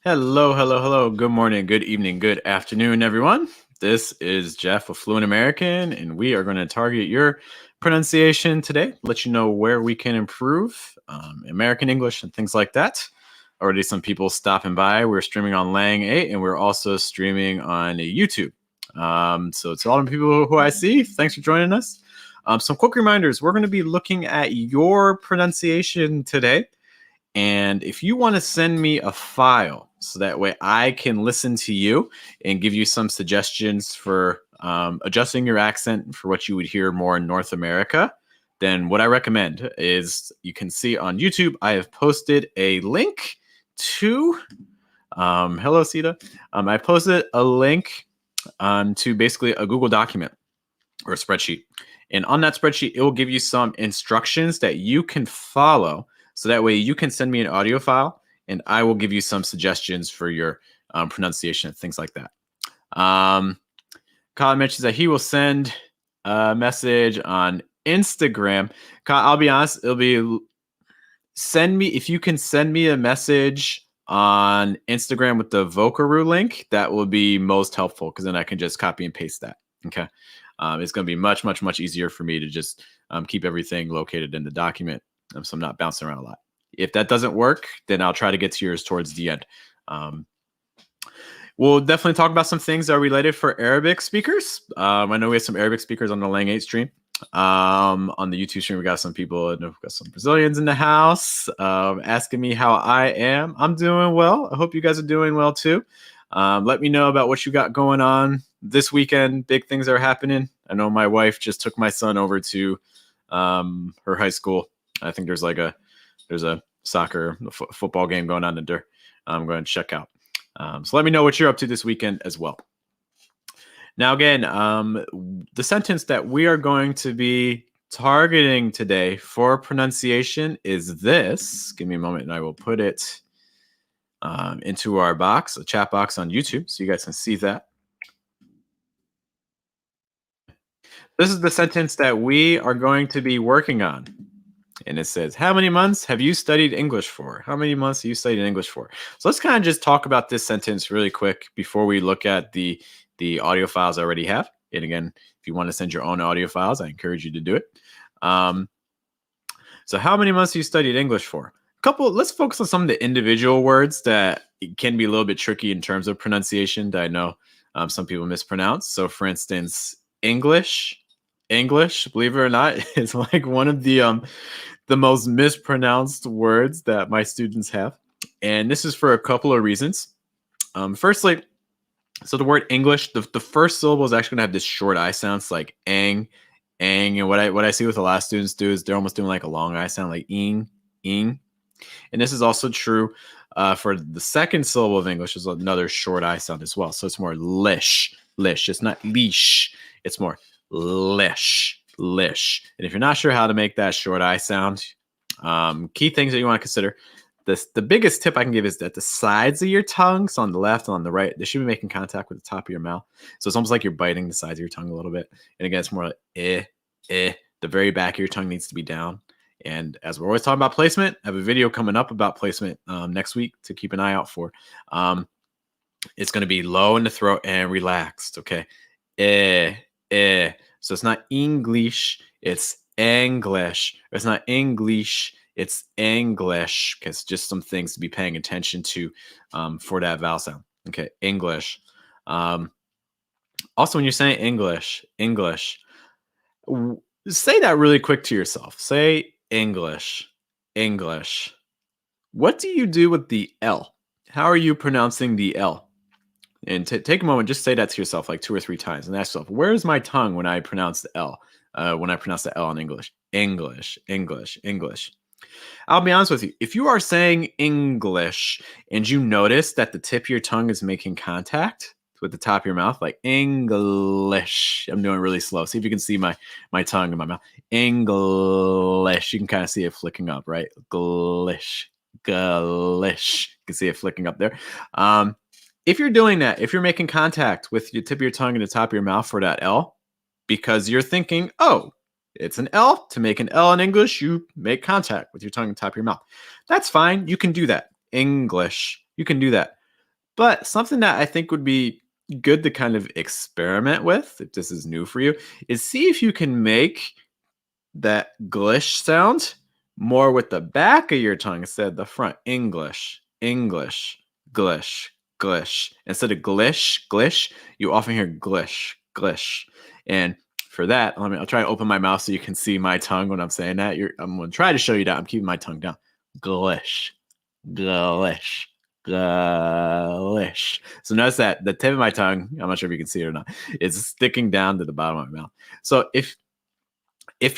Hello, hello, hello. Good morning, good evening, good afternoon, everyone. This is Geoff with Fluent American, and we are going to target your pronunciation today, let you know where we can improve American English and things like that. Already some people stopping by. We're streaming on Lang 8, and we're also streaming on YouTube. So to all the people who I see, thanks for joining us. Some quick reminders. We're going to be looking at your pronunciation today. And if you want to send me a file so that way I can listen to you and give you some suggestions for adjusting your accent for what you would hear more in North America, then what I recommend is you can see on YouTube, I have posted a link to, hello, Sita. I posted a link to basically a Google document or a spreadsheet. And on that spreadsheet, it will give you some instructions that you can follow. So that way you can send me an audio file and I will give you some suggestions for your pronunciation and things like that. Kyle mentions that he will send a message on Instagram. Kyle, I'll be honest, it'll be if you can send me a message on Instagram with the Vocaroo link, that will be most helpful because then I can just copy and paste that. Okay. It's going to be much, much, much easier for me to just keep everything located in the document. So I'm not bouncing around a lot. If that doesn't work, then I'll try to get to yours towards the end. We'll definitely talk about some things that are related for Arabic speakers. I know we have some Arabic speakers on the Lang 8 stream. On the YouTube stream, we got some people, we've got some Brazilians in the house asking me how I am. I'm doing well. I hope you guys are doing well too. Let me know about what you got going on this weekend. Big things are happening. I know my wife just took my son over to her high school. I think there's a soccer football game going on there. I'm going to check out. So let me know what you're up to this weekend as well. Now, again, the sentence that we are going to be targeting today for pronunciation is this. Give me a moment and I will put it into our box, a chat box on YouTube, so you guys can see that. This is the sentence that we are going to be working on. And it says, how many months have you studied English for? How many months have you studied English for? So let's kind of just talk about this sentence really quick before we look at the audio files I already have. And again, if you want to send your own audio files, I encourage you to do it. So how many months have you studied English for? Let's focus on some of the individual words that can be a little bit tricky in terms of pronunciation that I know some people mispronounce. So for instance, English, believe it or not, is like one of the most mispronounced words that my students have. And this is for a couple of reasons. Firstly, so the word English, the first syllable is actually going to have this short I sound. It's like ang. And what I see with a lot of students do is they're almost doing like a long I sound, like ing. And this is also true for the second syllable of English, is another short I sound as well. So it's more lish. It's not leash. It's more lish. And if you're not sure how to make that short I sound, key things that you want to consider. The biggest tip I can give is that the sides of your tongue, so on the left and on the right, they should be making contact with the top of your mouth. So it's almost like you're biting the sides of your tongue a little bit. And again, it's more like The very back of your tongue needs to be down. And as we're always talking about placement, I have a video coming up about placement next week to keep an eye out for. It's going to be low in the throat and relaxed. Okay. So it's not English, it's English. It's not English, it's English. Okay, it's just some things to be paying attention to for that vowel sound. Okay, English. Also, when you're saying English, say that really quick to yourself. Say English. What do you do with the L? How are you pronouncing the L? And take a moment, just say that to yourself like 2 or 3 times and ask yourself, where's my tongue when I pronounce the L? When I pronounce the L in English. English. I'll be honest with you. If you are saying English and you notice that the tip of your tongue is making contact with the top of your mouth, like English. I'm doing really slow. See if you can see my tongue in my mouth. English. You can kind of see it flicking up, right? Glish. You can see it flicking up there. If you're doing that, if you're making contact with your tip of your tongue and the top of your mouth for that L, because you're thinking, oh, it's an L. To make an L in English, you make contact with your tongue and top of your mouth. That's fine. You can do that. English. You can do that. But something that I think would be good to kind of experiment with, if this is new for you, is see if you can make that glish sound more with the back of your tongue instead of the front. English, English, glish, glish. Instead of glish, glish, you often hear glish, glish. And for that, I'll try to open my mouth so you can see my tongue when I'm saying that. I'm going to try to show you that. I'm keeping my tongue down. Glish, glish, glish. So notice that the tip of my tongue, I'm not sure if you can see it or not, is sticking down to the bottom of my mouth. So if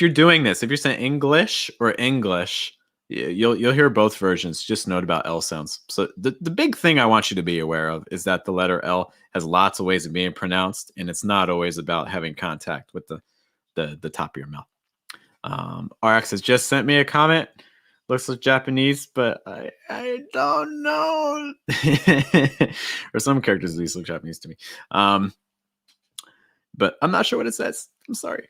you're doing this, if you're saying English or English, you'll hear both versions. Just note about L sounds. So the big thing I want you to be aware of is that the letter L has lots of ways of being pronounced, and it's not always about having contact with the top of your mouth. RX has just sent me a comment. Looks like Japanese, but I don't know. Or some characters at least look Japanese to me. But I'm not sure what it says. I'm sorry.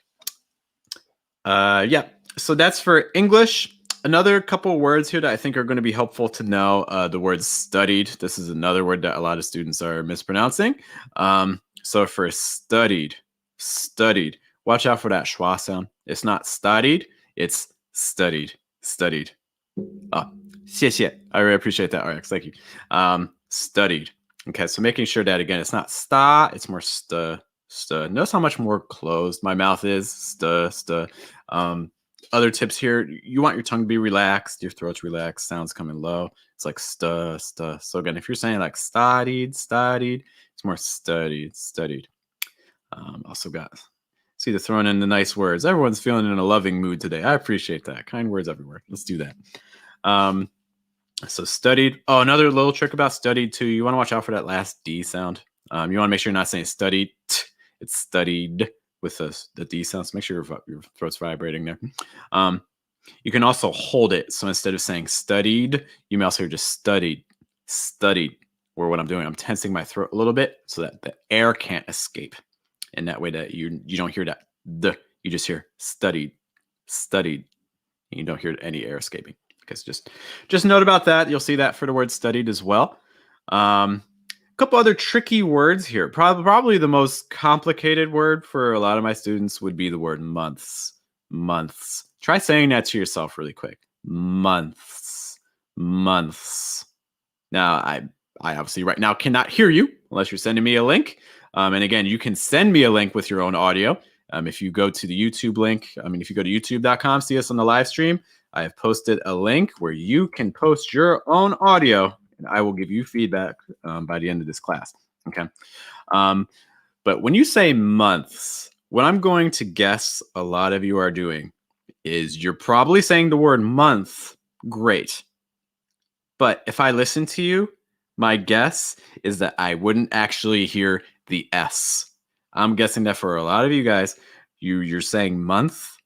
Yeah, so that's for English. Another couple words here that I think are going to be helpful to know. The word studied. This is another word that a lot of students are mispronouncing. So for studied, studied, watch out for that schwa sound. It's not studied, it's studied, studied. 谢谢. I really appreciate that, RX. Thank you. Studied. Okay, so making sure that, again, it's not sta, it's more sta. Notice how much more closed my mouth is. Sta. Other tips here, you want your tongue to be relaxed, your throat's relaxed, sounds coming low. It's like sta. So again, if you're saying like studied, it's more studied. Also got, see the throwing in the nice words. Everyone's feeling in a loving mood today. I appreciate that. Kind words everywhere. Let's do that. So studied. Oh, another little trick about studied too. You want to watch out for that last D sound. You want to make sure you're not saying studied. It's studied with the D sound. So make sure your throat's vibrating there. You can also hold it. So instead of saying studied, you may also hear just studied. Or what I'm doing, I'm tensing my throat a little bit so that the air can't escape. And that way that you don't hear that you just hear studied. You don't hear any air escaping. Because just note about that. You'll see that for the word studied as well. A couple other tricky words here. Probably the most complicated word for a lot of my students would be the word months. Months. Try saying that to yourself really quick. Months. Now, I obviously right now cannot hear you unless you're sending me a link. And again, you can send me a link with your own audio. If you go to the YouTube link, if you go to youtube.com, see us on the live stream, I have posted a link where you can post your own audio and I will give you feedback by the end of this class. Okay. But when you say months, what I'm going to guess a lot of you are doing is you're probably saying the word month. Great. But if I listen to you, my guess is that I wouldn't actually hear the S. I'm guessing that for a lot of you guys, you're saying month,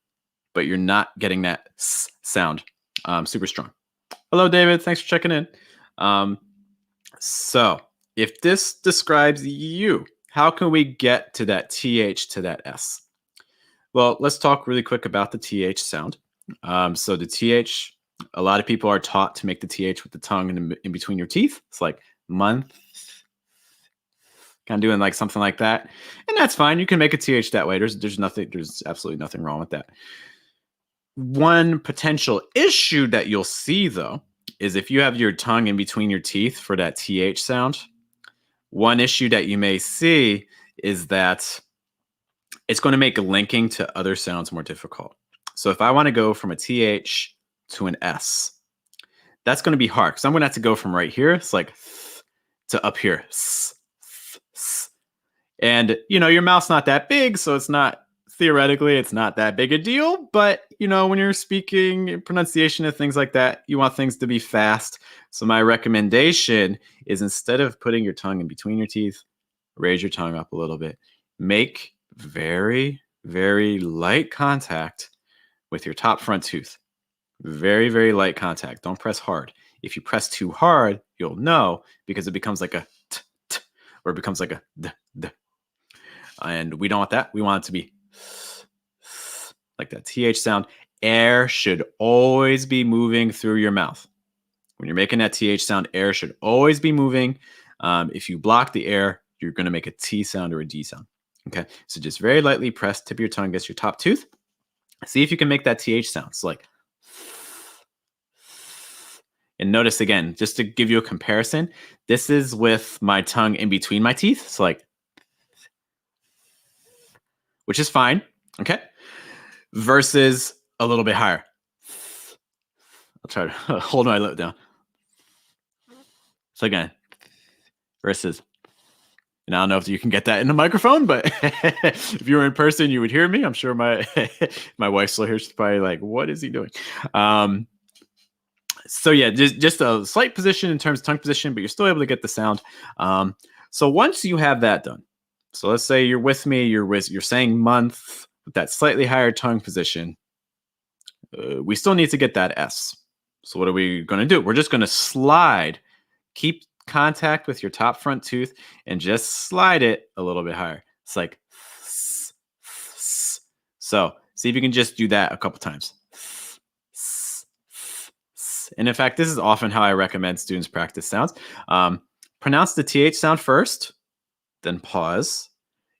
but you're not getting that S sound. Super strong. Hello, David. Thanks for checking in. So if this describes you, how can we get to that TH to that S? Well, let's talk really quick about the TH sound. So the TH, a lot of people are taught to make the TH with the tongue in between your teeth. It's like month, kind of doing like something like that. And that's fine. You can make a TH that way. There's absolutely nothing wrong with that. One potential issue that you'll see, though, is if you have your tongue in between your teeth for that TH sound, one issue that you may see is that it's going to make linking to other sounds more difficult. So if I want to go from a TH to an S, that's going to be hard because I'm going to have to go from right here, it's like to up here. And, your mouth's not that big, so it's not, theoretically, it's not that big a deal. But, when you're speaking pronunciation and things like that, you want things to be fast. So my recommendation is instead of putting your tongue in between your teeth, raise your tongue up a little bit. Make very, very light contact with your top front tooth. Very, very light contact. Don't press hard. If you press too hard, you'll know because it becomes like a t, t, or it becomes like a d, d. And we don't want that. We want it to be like that TH sound. Air should always be moving through your mouth. When you're making that TH sound, air should always be moving. If you block the air, you're going to make a T sound or a D sound. Okay, so just very lightly press tip of your tongue against your top tooth. See if you can make that TH sound. So like, and notice again, just to give you a comparison, this is with my tongue in between my teeth. So like, which is fine. Okay, versus a little bit higher. I'll try to hold my lip down. So again, versus, and I don't know if you can get that in the microphone, but if you were in person, you would hear me. I'm sure my my wife's still here. She's probably like, what is he doing? So yeah, just a slight position in terms of tongue position, but you're still able to get the sound. So once you have that done, so let's say you're with me, you're saying month with that slightly higher tongue position. We still need to get that S. So what are we going to do? We're just going to slide, keep contact with your top front tooth and just slide it a little bit higher. It's like, so see if you can just do that a couple times. And in fact, this is often how I recommend students practice sounds. Pronounce the TH sound first, then pause,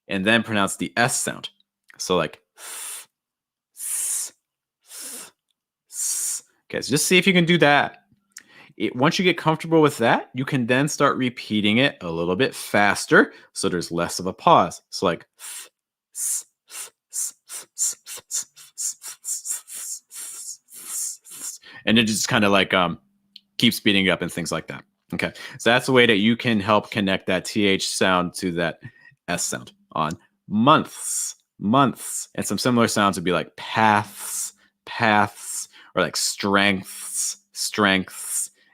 and then pronounce the S sound. So like, okay, so just see if you can do that. Once you get comfortable with that, you can then start repeating it a little bit faster so there's less of a pause. So like, and it just kind of like keep speeding up and things like that. Okay, so that's a way that you can help connect that TH sound to that S sound on months. And some similar sounds would be like paths, or like strengths,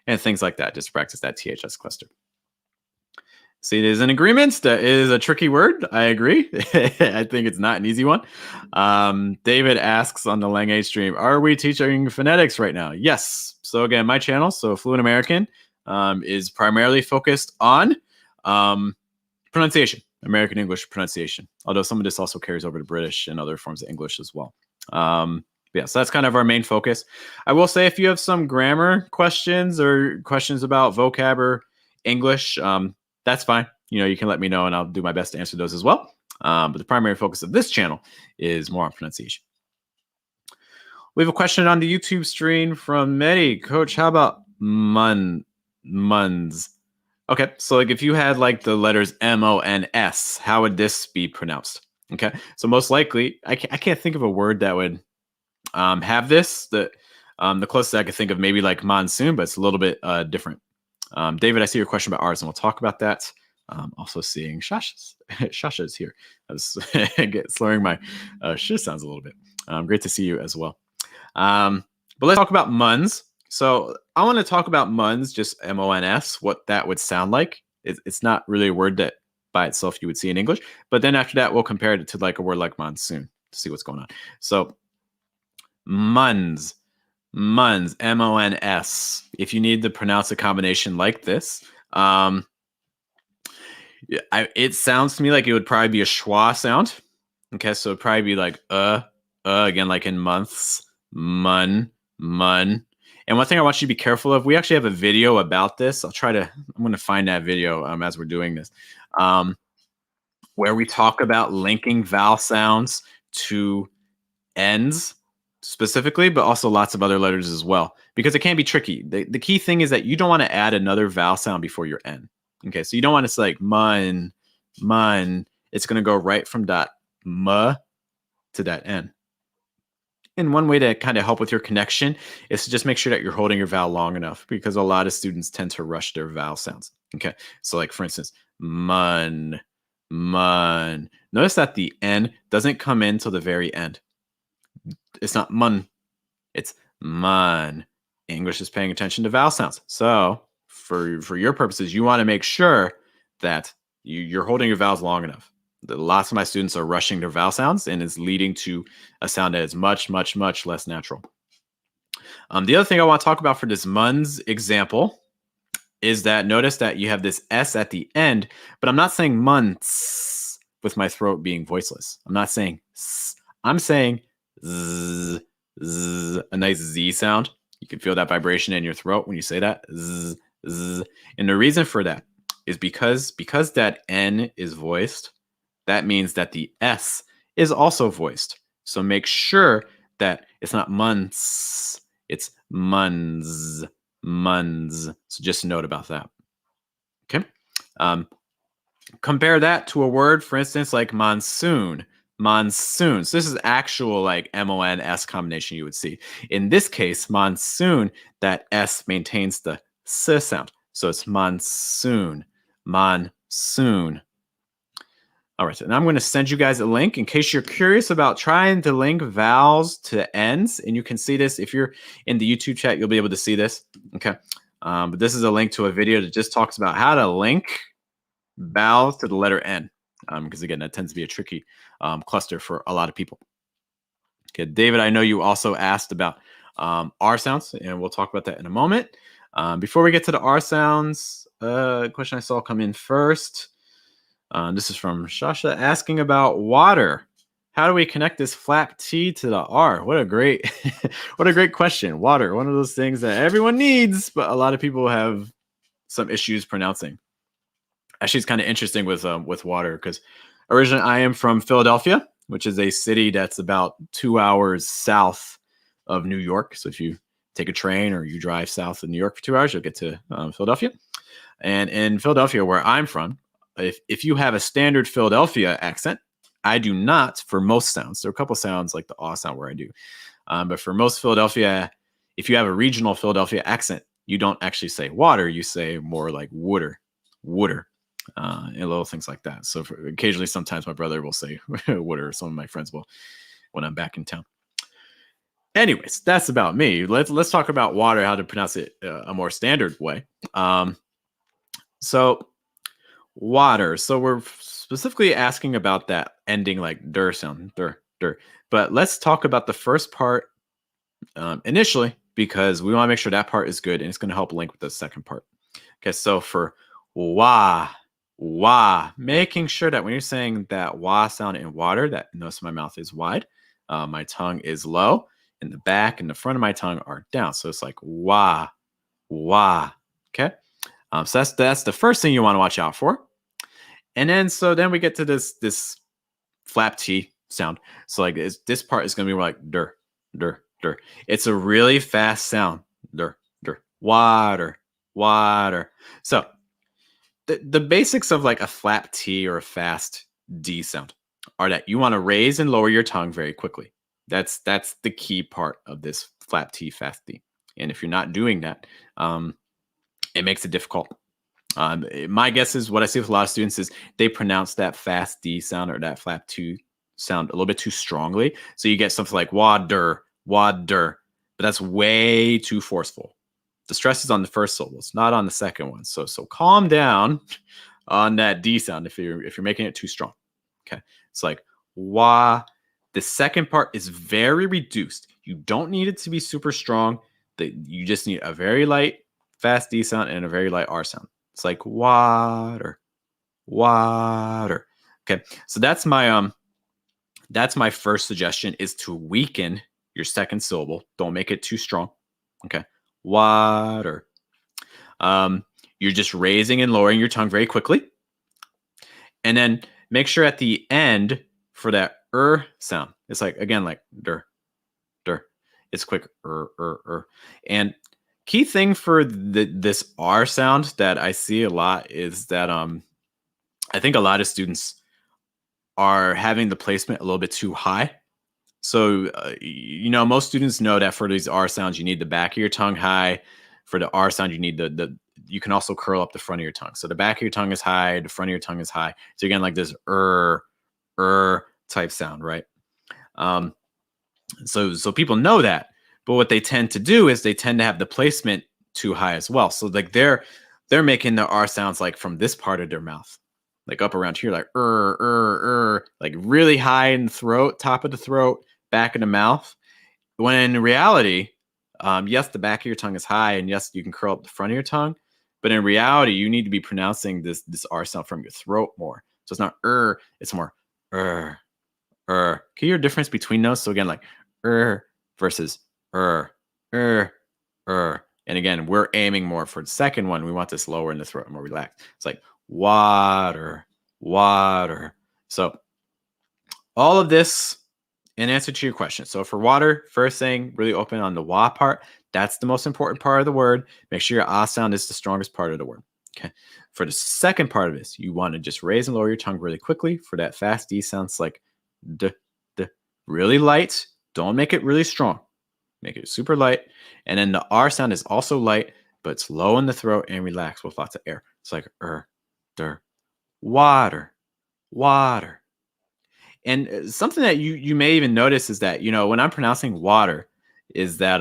and things like that. Just practice that THS cluster. See, there's an agreement. That is a tricky word. I agree. I think it's not an easy one. David asks on the Lang Age stream, are we teaching phonetics right now? Yes. So again, my channel, so Fluent American, is primarily focused on pronunciation, American English pronunciation. Although some of this also carries over to British and other forms of English as well. Yeah, so that's kind of our main focus. I will say if you have some grammar questions or questions about vocab or English, that's fine. You can let me know and I'll do my best to answer those as well. But the primary focus of this channel is more on pronunciation. We have a question on the YouTube stream from Mehdi. Coach, how about Muns? Okay, so like if you had like the letters M-O-N-S, how would this be pronounced? Okay, so most likely, I can't think of a word that would have this. The closest I could think of maybe like monsoon, but it's a little bit different. David, I see your question about ours, and we'll talk about that. Also seeing Shasha's here. I was slurring my sh sounds a little bit. Great to see you as well. But let's talk about Muns. So I want to talk about Muns, just M-O-N-S, what that would sound like. It's not really a word that by itself you would see in English. But then after that, we'll compare it to like a word like monsoon to see what's going on. So Muns, M-O-N-S. If you need to pronounce a combination like this, it sounds to me like it would probably be a schwa sound. Okay, so it'd probably be like again, like in months, mun. And one thing I want you to be careful of, we actually have a video about this. I'm going to find that video as we're doing this, where we talk about linking vowel sounds to ends specifically, but also lots of other letters as well, because it can be tricky. The key thing is that you don't want to add another vowel sound before your N. Okay, so you don't want to say like mun. It's going to go right from that M to that N. And one way to kind of help with your connection is to just make sure that you're holding your vowel long enough, because a lot of students tend to rush their vowel sounds. Okay, so like for instance, mun. Notice that the N doesn't come in till the very end. It's not mun, it's mun. English is paying attention to vowel sounds. So for your purposes, you want to make sure that you're holding your vowels long enough. Lots of my students are rushing their vowel sounds, and it's leading to a sound that is much less natural. The other thing I want to talk about for this Muns example is that notice that you have this S at the end, but I'm not saying months with my throat being voiceless. I'm not saying s. I'm saying z, a nice Z sound. You can feel that vibration in your throat when you say that. Z. And the reason for that is because that N is voiced, that means that the S is also voiced. So make sure that it's not months, it's Muns, Muns. So just a note about that. Okay. Compare that to a word, for instance, like monsoon. Monsoon. So this is actual like MON-S combination you would see. In this case, monsoon, that S maintains the S sound. So it's monsoon, monsoon. All right, so now I'm going to send you guys a link in case you're curious about trying to link vowels to ends. And you can see this if you're in the YouTube chat, you'll be able to see this. Okay. But this is a link to a video that just talks about how to link vowels to the letter N, because again, that tends to be a tricky cluster for a lot of people. Okay, David, I know you also asked about R sounds, and we'll talk about that in a moment. Before we get to the R sounds, question I saw come in first. This is from Shasha asking about water. How do we connect this flap T to the R? What a great, what a great question. Water, one of those things that everyone needs, but a lot of people have some issues pronouncing. Actually, it's kind of interesting with water because originally I am from Philadelphia, which is a city that's about 2 hours south of New York. So if you take a train or you drive south of New York for 2 hours, you'll get to Philadelphia. And in Philadelphia, where I'm from, if you have a standard Philadelphia accent, I do not for most sounds. There are a couple sounds like the aw sound where I do. But for most Philadelphia, if you have a regional Philadelphia accent, you don't actually say water. You say more like water, water, and little things like that. So occasionally, sometimes my brother will say water, or some of my friends will when I'm back in town. Anyways, that's about me. Let's talk about water, how to pronounce it a more standard way. So water. So we're specifically asking about that ending like der sound, der, der. But let's talk about the first part initially, because we want to make sure that part is good, and it's going to help link with the second part. Okay, so for wa, wa, making sure that when you're saying that wa sound in water, that notice my mouth is wide, my tongue is low, and the back and the front of my tongue are down. So it's like wa, wa. Okay, so that's the first thing you want to watch out for. And then we get to this flap T sound. So like this part is going to be like der, der, der. It's a really fast sound. Der, der. Water, water. So the basics of like a flap T or a fast D sound are that you want to raise and lower your tongue very quickly. That's the key part of this flap T, fast D. And if you're not doing that, it makes it difficult. My guess is what I see with a lot of students is they pronounce that fast D sound or that flap T sound a little bit too strongly. So you get something like water, water, but that's way too forceful. The stress is on the first syllable, it's not on the second one. So calm down on that D sound if you're making it too strong. Okay, it's like wa. The second part is very reduced. You don't need it to be super strong. You just need a very light fast D sound and a very light R sound. It's like water, water. Okay, so that's my first suggestion is to weaken your second syllable. Don't make it too strong. Okay, water. You're just raising and lowering your tongue very quickly, and then make sure at the end for that sound, it's like again like der, der. It's quick and key thing for this R sound that I see a lot is that I think a lot of students are having the placement a little bit too high. So, most students know that for these R sounds, you need the back of your tongue high. For the R sound, you need you can also curl up the front of your tongue. So the back of your tongue is high, the front of your tongue is high. So again, like this type sound, right? So people know that. But what they tend to do is they tend to have the placement too high as well. So like they're making the R sounds like from this part of their mouth, like up around here, like like really high in the throat, top of the throat, back of the mouth. When in reality, yes, the back of your tongue is high, and yes, you can curl up the front of your tongue. But in reality, you need to be pronouncing this R sound from your throat more. So it's not it's more Can you hear a difference between those? So again, like versus And again, we're aiming more for the second one. We want this lower in the throat, more relaxed. It's like water, water. So all of this in answer to your question. So for water, first thing, really open on the wa part. That's the most important part of the word. Make sure your ah sound is the strongest part of the word. Okay. For the second part of this, you want to just raise and lower your tongue really quickly. For that fast D sounds like d, d, really light. Don't make it really strong. Make it super light. And then the R sound is also light, but it's low in the throat and relaxed with lots of air. It's like der, water, water. And something that you may even notice is that, when I'm pronouncing water, is that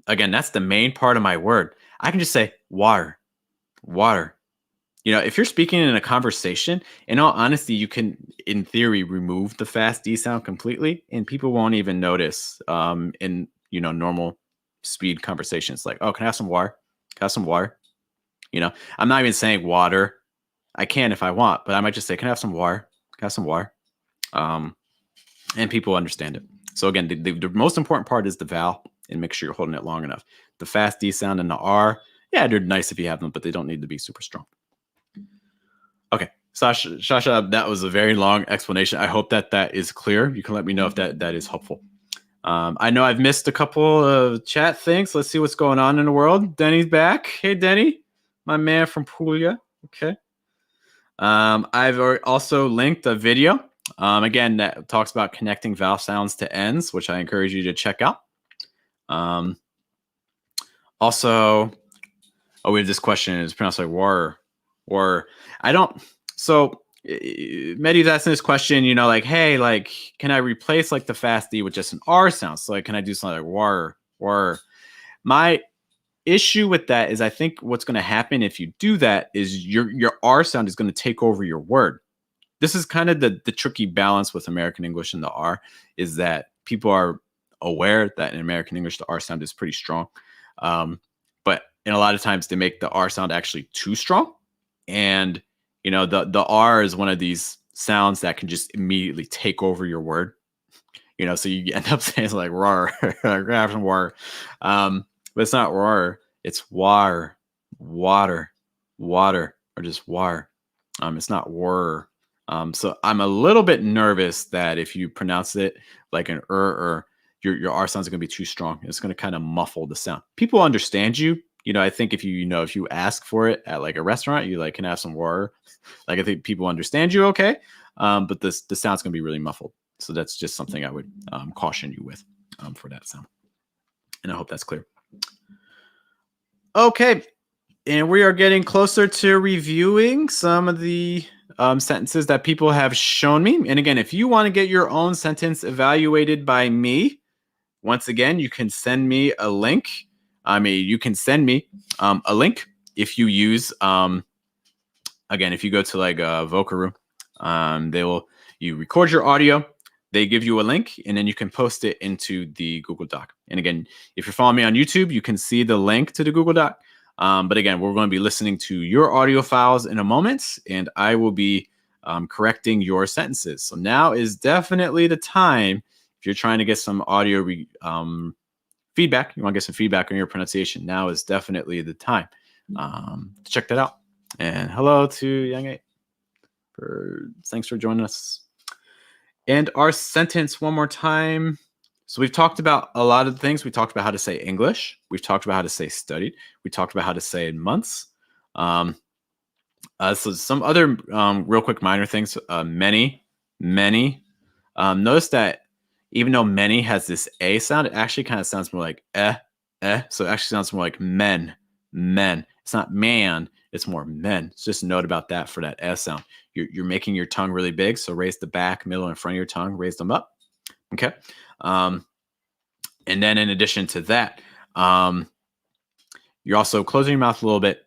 again, that's the main part of my word. I can just say water, water. If you're speaking in a conversation, in all honesty, you can, in theory, remove the fast D sound completely, and people won't even notice in normal speed conversations. Like, oh, can I have some water? Can I have some water? I'm not even saying water. I can if I want, but I might just say, can I have some water? Can I have some water? And people understand it. So again, the most important part is the vowel, and make sure you're holding it long enough. The fast D sound and the R, yeah, they're nice if you have them, but they don't need to be super strong. Okay, Sasha, that was a very long explanation. I hope that is clear. You can let me know if that is helpful. I know I've missed a couple of chat things. Let's see what's going on in the world. Denny's back. Hey, Denny, my man from Puglia. Okay. I've also linked a video, again, that talks about connecting vowel sounds to ends, which I encourage you to check out. Also, we have this question. It's pronounced like war. I don't. So Medi's asking this question, like, hey, like, can I replace like the fast D with just an R sound? So like, can I do something like war? My issue with that is I think what's going to happen if you do that is your R sound is going to take over your word. This is kind of the tricky balance with American English and the R, is that people are aware that in American English, the R sound is pretty strong. But in a lot of times they make the R sound actually too strong. And, the R is one of these sounds that can just immediately take over your word. So you end up saying like rar, grab some water. But it's not rar, it's war, water, or just war. It's not war. So I'm a little bit nervous that if you pronounce it like an your R sounds are going to be too strong. It's going to kind of muffle the sound. People understand you. I think if you ask for it at like a restaurant, you like, can I have some water? Like, I think people understand you okay. But the sound's going to be really muffled. So that's just something I would caution you with for that sound. And I hope that's clear. Okay. And we are getting closer to reviewing some of the sentences that people have shown me. And again, if you want to get your own sentence evaluated by me, once again, you can send me a link. You can send me a link if you use, again, if you go to like Vocaroo, you record your audio, they give you a link, and then you can post it into the Google Doc. And again, if you're following me on YouTube, you can see the link to the Google Doc. But again, we're going to be listening to your audio files in a moment, and I will be correcting your sentences. So now is definitely the time, if you're trying to get some audio feedback, you want to get some feedback on your pronunciation, now is definitely the time to check that out. And hello to Young 8. Thanks for joining us. And our sentence one more time. So we've talked about a lot of things. We talked about how to say English. We've talked about how to say studied. We talked about how to say months. So some other real quick minor things. Many. Notice that even though many has this A sound, it actually kind of sounds more like eh. So it actually sounds more like men. It's not man, it's more men. So just note about that for that S sound. You're making your tongue really big. So raise the back, middle, and front of your tongue. Raise them up. Okay. And then in addition to that, you're also closing your mouth a little bit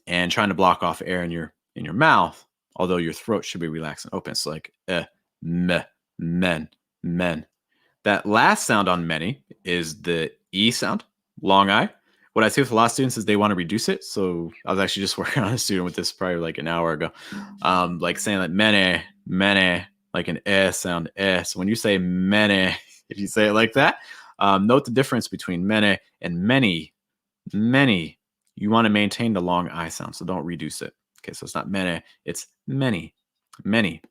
and trying to block off air in your mouth, although your throat should be relaxed and open. So like men. That last sound on many is the E sound, long I. What I see with a lot of students is they want to reduce it. So I was actually just working on a student with this probably like an hour ago, like saying like many, like an S sound, S. So when you say many, if you say it like that, note the difference between many and many. many. You want to maintain the long I sound, so don't reduce it. Okay, so it's not many, it's many, many.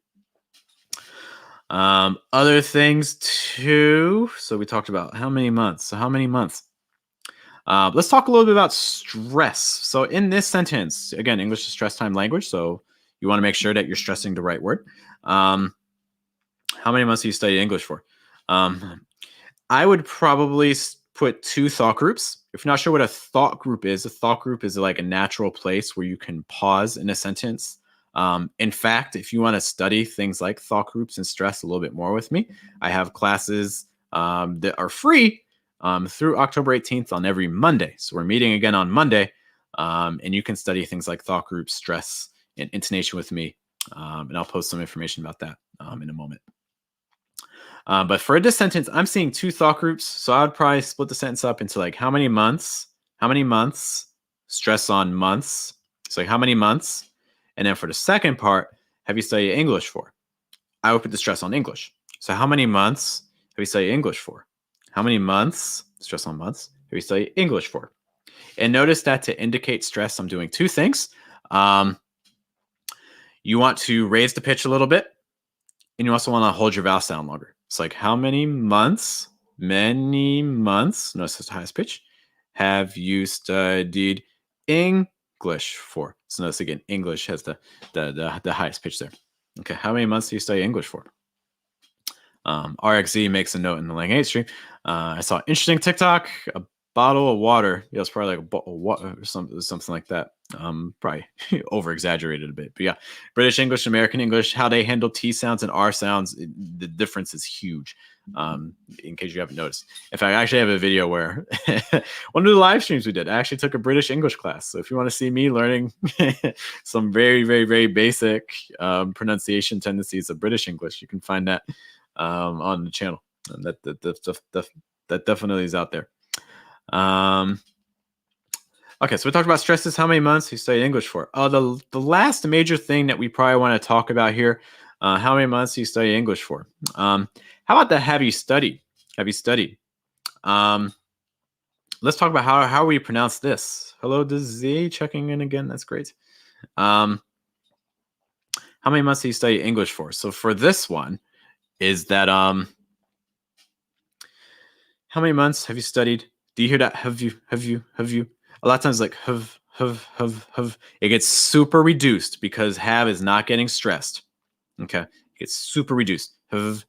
Other things too. So we talked about how many months. So how many months? Let's talk a little bit about stress. So in this sentence, again, English is stress time language. So you want to make sure that you're stressing the right word. How many months do you study English for? I would probably put 2 thought groups. If you're not sure what a thought group is like a natural place where you can pause in a sentence. In fact, if you want to study things like thought groups and stress a little bit more with me, I have classes that are free through October 18th on every Monday. So we're meeting again on Monday, and you can study things like thought groups, stress, and intonation with me. And I'll post some information about that in a moment. But for this sentence, I'm seeing 2 thought groups. So I would probably split the sentence up into like how many months, stress on months. So like how many months? And then for the second part, have you studied English for? I would put the stress on English. So how many months have you studied English for? How many months, stress on months, have you studied English for? And notice that to indicate stress, I'm doing 2 things. You want to raise the pitch a little bit, and you also want to hold your vowel sound longer. It's like how many months, notice it's the highest pitch, have you studied English for? So notice again, English has the highest pitch there. Okay, how many months do you study English for? RXZ makes a note in the Malignant stream. I saw an interesting TikTok, a bottle of water. Yeah, it's probably like a bottle of water or something like that. Probably over exaggerated a bit, but yeah, British English, American English, how they handle T sounds and R sounds, the difference is huge. In case you haven't noticed. In fact, I actually have a video where one of the live streams we did, I actually took a British English class. So if you want to see me learning some very, very, very basic pronunciation tendencies of British English, you can find that on the channel. And that definitely is out there. Okay, so we talked about stresses. How many months you study English for? The last major thing that we probably want to talk about here. How many months do you study English for? How about the have you studied? Have you studied? Let's talk about how we pronounce this. Hello, Z checking in again. That's great. How many months do you study English for? So for this one, is that how many months have you studied? Do you hear that? Have you? A lot of times, like have. It gets super reduced because have is not getting stressed. Okay, it gets super reduced. Have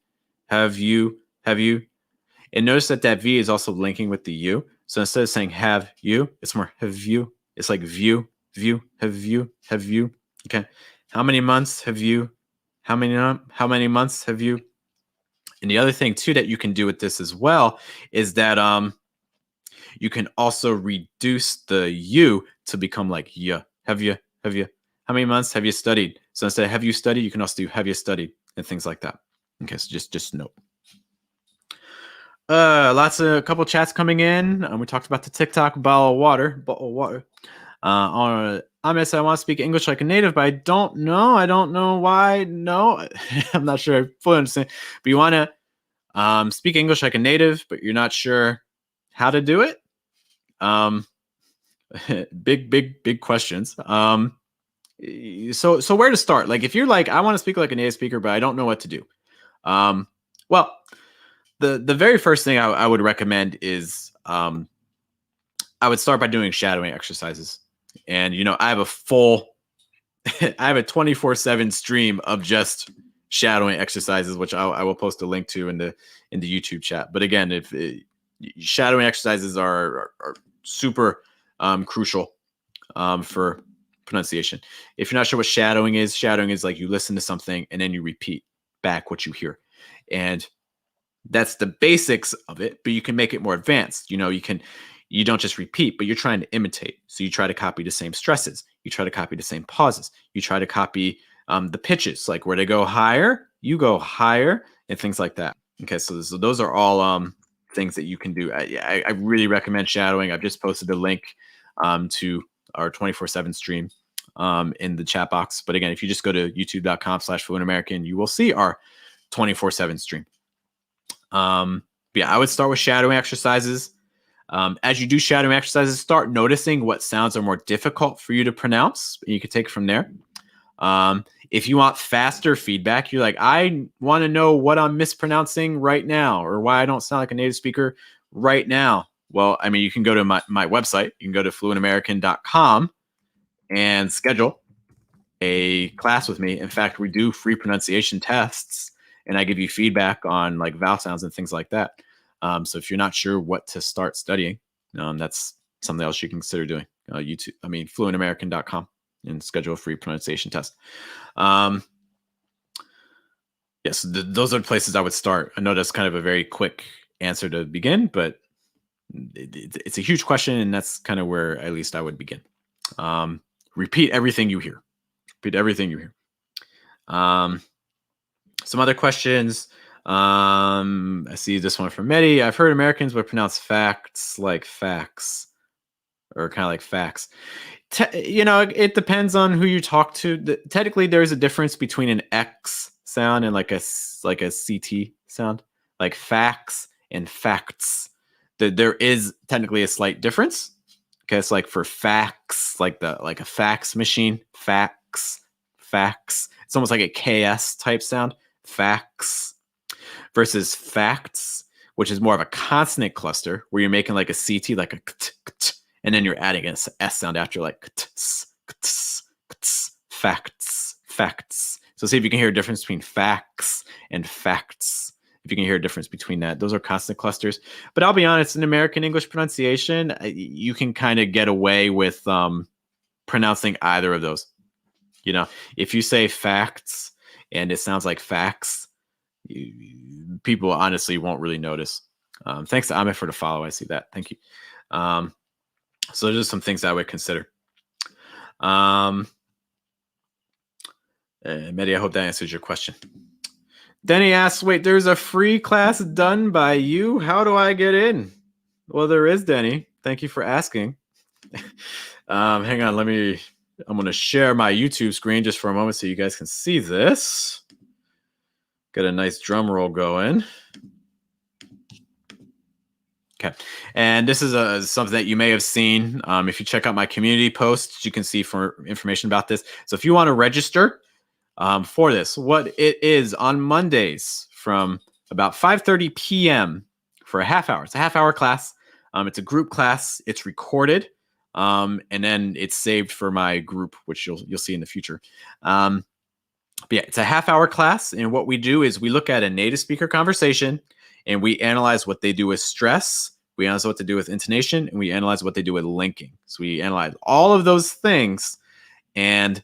you? And notice that V is also linking with the U. So instead of saying have you, it's more have you. It's like view, have you. Okay, how many months have you? How many months have you? And the other thing too that you can do with this as well is that you can also reduce the U to become like yeah. Have you? How many months have you studied? So instead of have you studied, you can also do have you studied and things like that. Okay, so just note. A couple chats coming in. We talked about the TikTok bottle of water. I said I want to speak English like a native, but I don't know why. No, I'm not sure I fully understand. But you want to speak English like a native, but you're not sure how to do it. Big questions. So where to start? Like if you're like, I want to speak like a native speaker, but I don't know what to do. Well, the very first thing I would recommend is I would start by doing shadowing exercises. And I have a 24/7 stream of just shadowing exercises, which I will post a link to in the YouTube chat. But again, shadowing exercises are super crucial for pronunciation. If you're not sure what shadowing is like you listen to something and then you repeat back what you hear. And that's the basics of it, but you can make it more advanced. You don't just repeat, but you're trying to imitate. So you try to copy the same stresses. You try to copy the same pauses. You try to copy the pitches, like where they go higher, you go higher, and things like that. Okay, so those are all things that you can do. I really recommend shadowing. I've just posted a link to our 24/7 stream in the chat box. But again, if you just go to youtube.com/Fluent American, you will see our 24/7 stream. Yeah, I would start with shadowing exercises. As you do shadowing exercises, start noticing what sounds are more difficult for you to pronounce. You can take it from there. If you want faster feedback, you're like, I want to know what I'm mispronouncing right now or why I don't sound like a native speaker right now. Well, I mean, you can go to my website. You can go to fluentamerican.com and schedule a class with me. In fact, we do free pronunciation tests, and I give you feedback on like vowel sounds and things like that. So if you're not sure what to start studying, that's something else you can consider doing. Fluentamerican.com and schedule a free pronunciation test. Yes, those are the places I would start. I know that's kind of a very quick answer to begin, but it's a huge question, and that's kind of where at least I would begin. Repeat everything you hear. Repeat everything you hear. Some other questions. I see this one from Mehdi. I've heard Americans would pronounce facts like facts, or kind of like facts. It depends on who you talk to. Technically, there's a difference between an X sound and like a CT sound, like facts and facts. There is technically a slight difference. Okay, it's like for fax, like a fax machine, fax. It's almost like a KS type sound, fax, versus facts, which is more of a consonant cluster where you're making like a CT, like a kt, and then you're adding an S sound after, like facts. So see if you can hear a difference between facts and facts. If you can hear a difference between that, those are consonant clusters. But I'll be honest, in American English pronunciation, you can kind of get away with pronouncing either of those. If you say facts and it sounds like facts, people honestly won't really notice. Thanks to Ahmed for the follow. I see that. Thank you. So there's just some things I would consider. Mehdi, I hope that answers your question. Denny asks, wait, there's a free class done by you? How do I get in? Well, there is, Denny. Thank you for asking. Hang on, I'm going to share my YouTube screen just for a moment so you guys can see this. Get a nice drum roll going. Okay, and this is something that you may have seen. If you check out my community posts, you can see for information about this. So if you want to register for this, what it is on Mondays from about 5:30 p.m. for a half hour. It's a half-hour class. It's a group class. It's recorded, and then it's saved for my group, which you'll see in the future. But yeah, it's a half-hour class, and what we do is we look at a native speaker conversation, and we analyze what they do with stress, we analyze what they do with intonation, and we analyze what they do with linking. So we analyze all of those things, and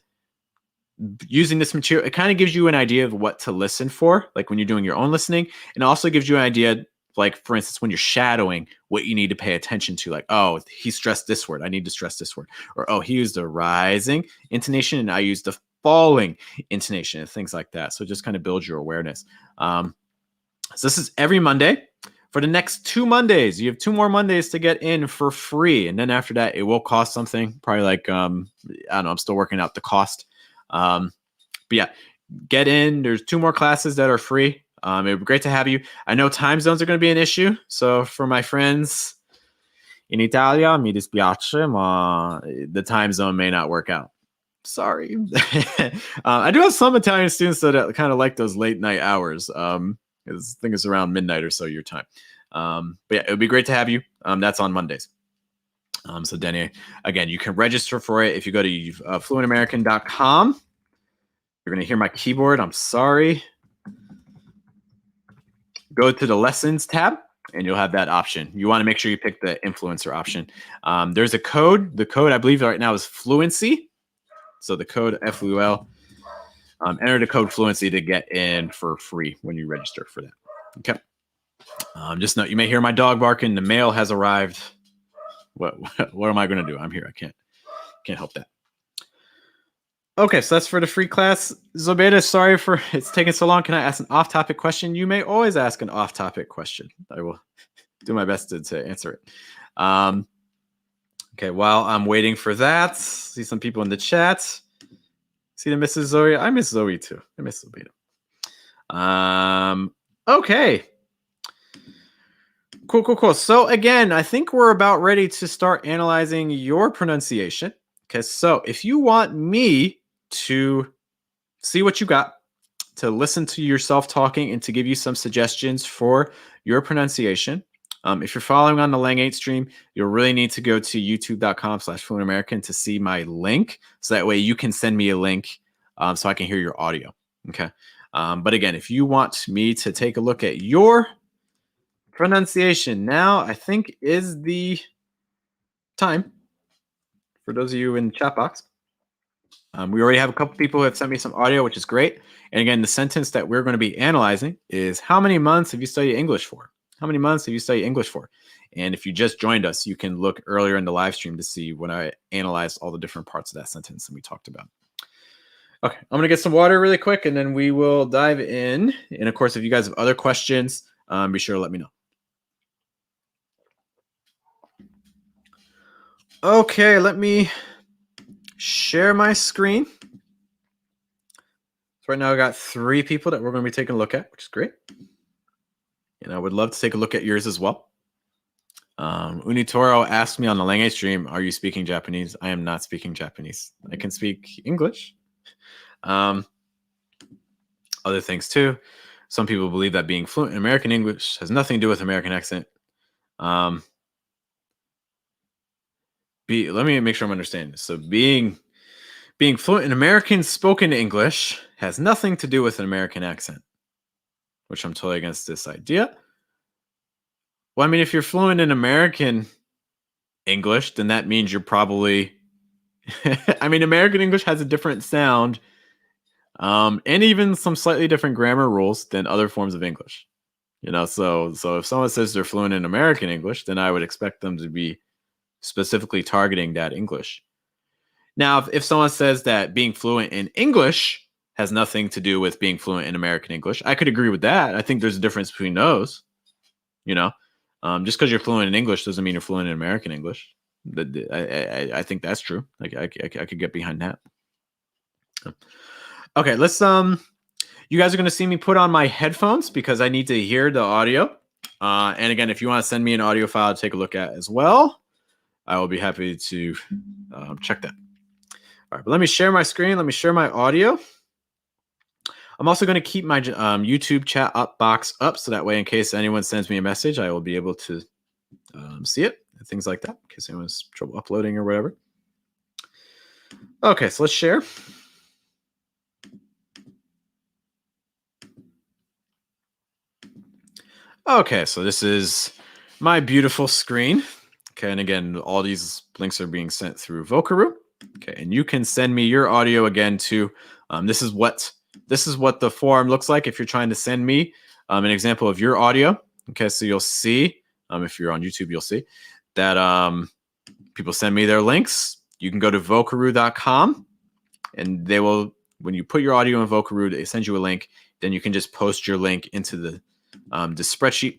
using this material, it kind of gives you an idea of what to listen for, like when you're doing your own listening, and also gives you an idea, like for instance, when you're shadowing, what you need to pay attention to, like, oh, he stressed this word, I need to stress this word, or oh, he used a rising intonation and I used a falling intonation, and things like that. So just kind of build your awareness. So this is every Monday. For the next 2 Mondays, you have 2 more Mondays to get in for free. And then after that, it will cost something, probably like, I don't know, I'm still working out the cost. But yeah, get in. There's 2 more classes that are free. It would be great to have you. I know time zones are going to be an issue. So for my friends in Italia, mi dispiace, ma the time zone may not work out. Sorry. I do have some Italian students that kind of like those late night hours. I think it's around midnight or so your time. But yeah, it would be great to have you. That's on Mondays. So Denny, again, you can register for it if you go to fluentamerican.com. You're going to hear my keyboard. I'm sorry. Go to the lessons tab and you'll have that option. You want to make sure you pick the influencer option. There's a code. The code I believe right now is fluency. So the code FUL. Enter the code fluency to get in for free when you register for that. Okay. Just note, you may hear my dog barking. The mail has arrived. What am I going to do? I'm here. I can't help that. Okay, so that's for the free class. Zobeda, sorry for it's taking so long. Can I ask an off-topic question? You may always ask an off-topic question. I will do my best to answer it. Okay, while I'm waiting for that, see some people in the chat. See the Mrs. Zoe? I miss Zoe too. I miss Zobeda. Okay. Cool. So again, I think we're about ready to start analyzing your pronunciation. Okay, so if you want me to see what you got, to listen to yourself talking, and to give you some suggestions for your pronunciation, if you're following on the Lang 8 stream, you'll really need to go to youtube.com/Fluent American to see my link. So that way you can send me a link so I can hear your audio. Okay. But again, if you want me to take a look at your pronunciation, now I think is the time for those of you in the chat box. We already have a couple people who have sent me some audio, which is great. And again, the sentence that we're going to be analyzing is, how many months have you studied English for? How many months have you studied English for? And if you just joined us, you can look earlier in the live stream to see when I analyzed all the different parts of that sentence that we talked about. Okay, I'm going to get some water really quick, and then we will dive in. And of course, if you guys have other questions, be sure to let me know. Okay, let me share my screen. So right now I got 3 people that we're going to be taking a look at, which is great. And I would love to take a look at yours as well. Unitoro asked me on the Lang 8 stream, are you speaking Japanese? I am not speaking Japanese. I can speak English. Other things too. Some people believe that being fluent in American English has nothing to do with American accent. Let me make sure I'm understanding this. So being fluent in American spoken English has nothing to do with an American accent, which I'm totally against this idea. Well, I mean, if you're fluent in American English, then that means you're probably, I mean, American English has a different sound and even some slightly different grammar rules than other forms of English. So if someone says they're fluent in American English, then I would expect them to be specifically targeting that English. Now, if someone says that being fluent in English has nothing to do with being fluent in American English, I could agree with that. I think there's a difference between those. Just because you're fluent in English doesn't mean you're fluent in American English. I think that's true. Like I could get behind that. Okay, let's you guys are going to see me put on my headphones because I need to hear the audio. And again, if you want to send me an audio file to take a look at as well, I will be happy to check that. All right, but let me share my screen. Let me share my audio. I'm also going to keep my YouTube chat box up so that way, in case anyone sends me a message, I will be able to see it and things like that, in case anyone's trouble uploading or whatever. Okay, so let's share. Okay, so this is my beautiful screen. Okay, and again, all these links are being sent through Vocaroo. Okay, and you can send me your audio again to, this is what the form looks like if you're trying to send me an example of your audio. Okay, so you'll see, if you're on YouTube, you'll see that people send me their links. You can go to Vocaroo.com, and they will, when you put your audio in Vocaroo, they send you a link. Then you can just post your link into the spreadsheet.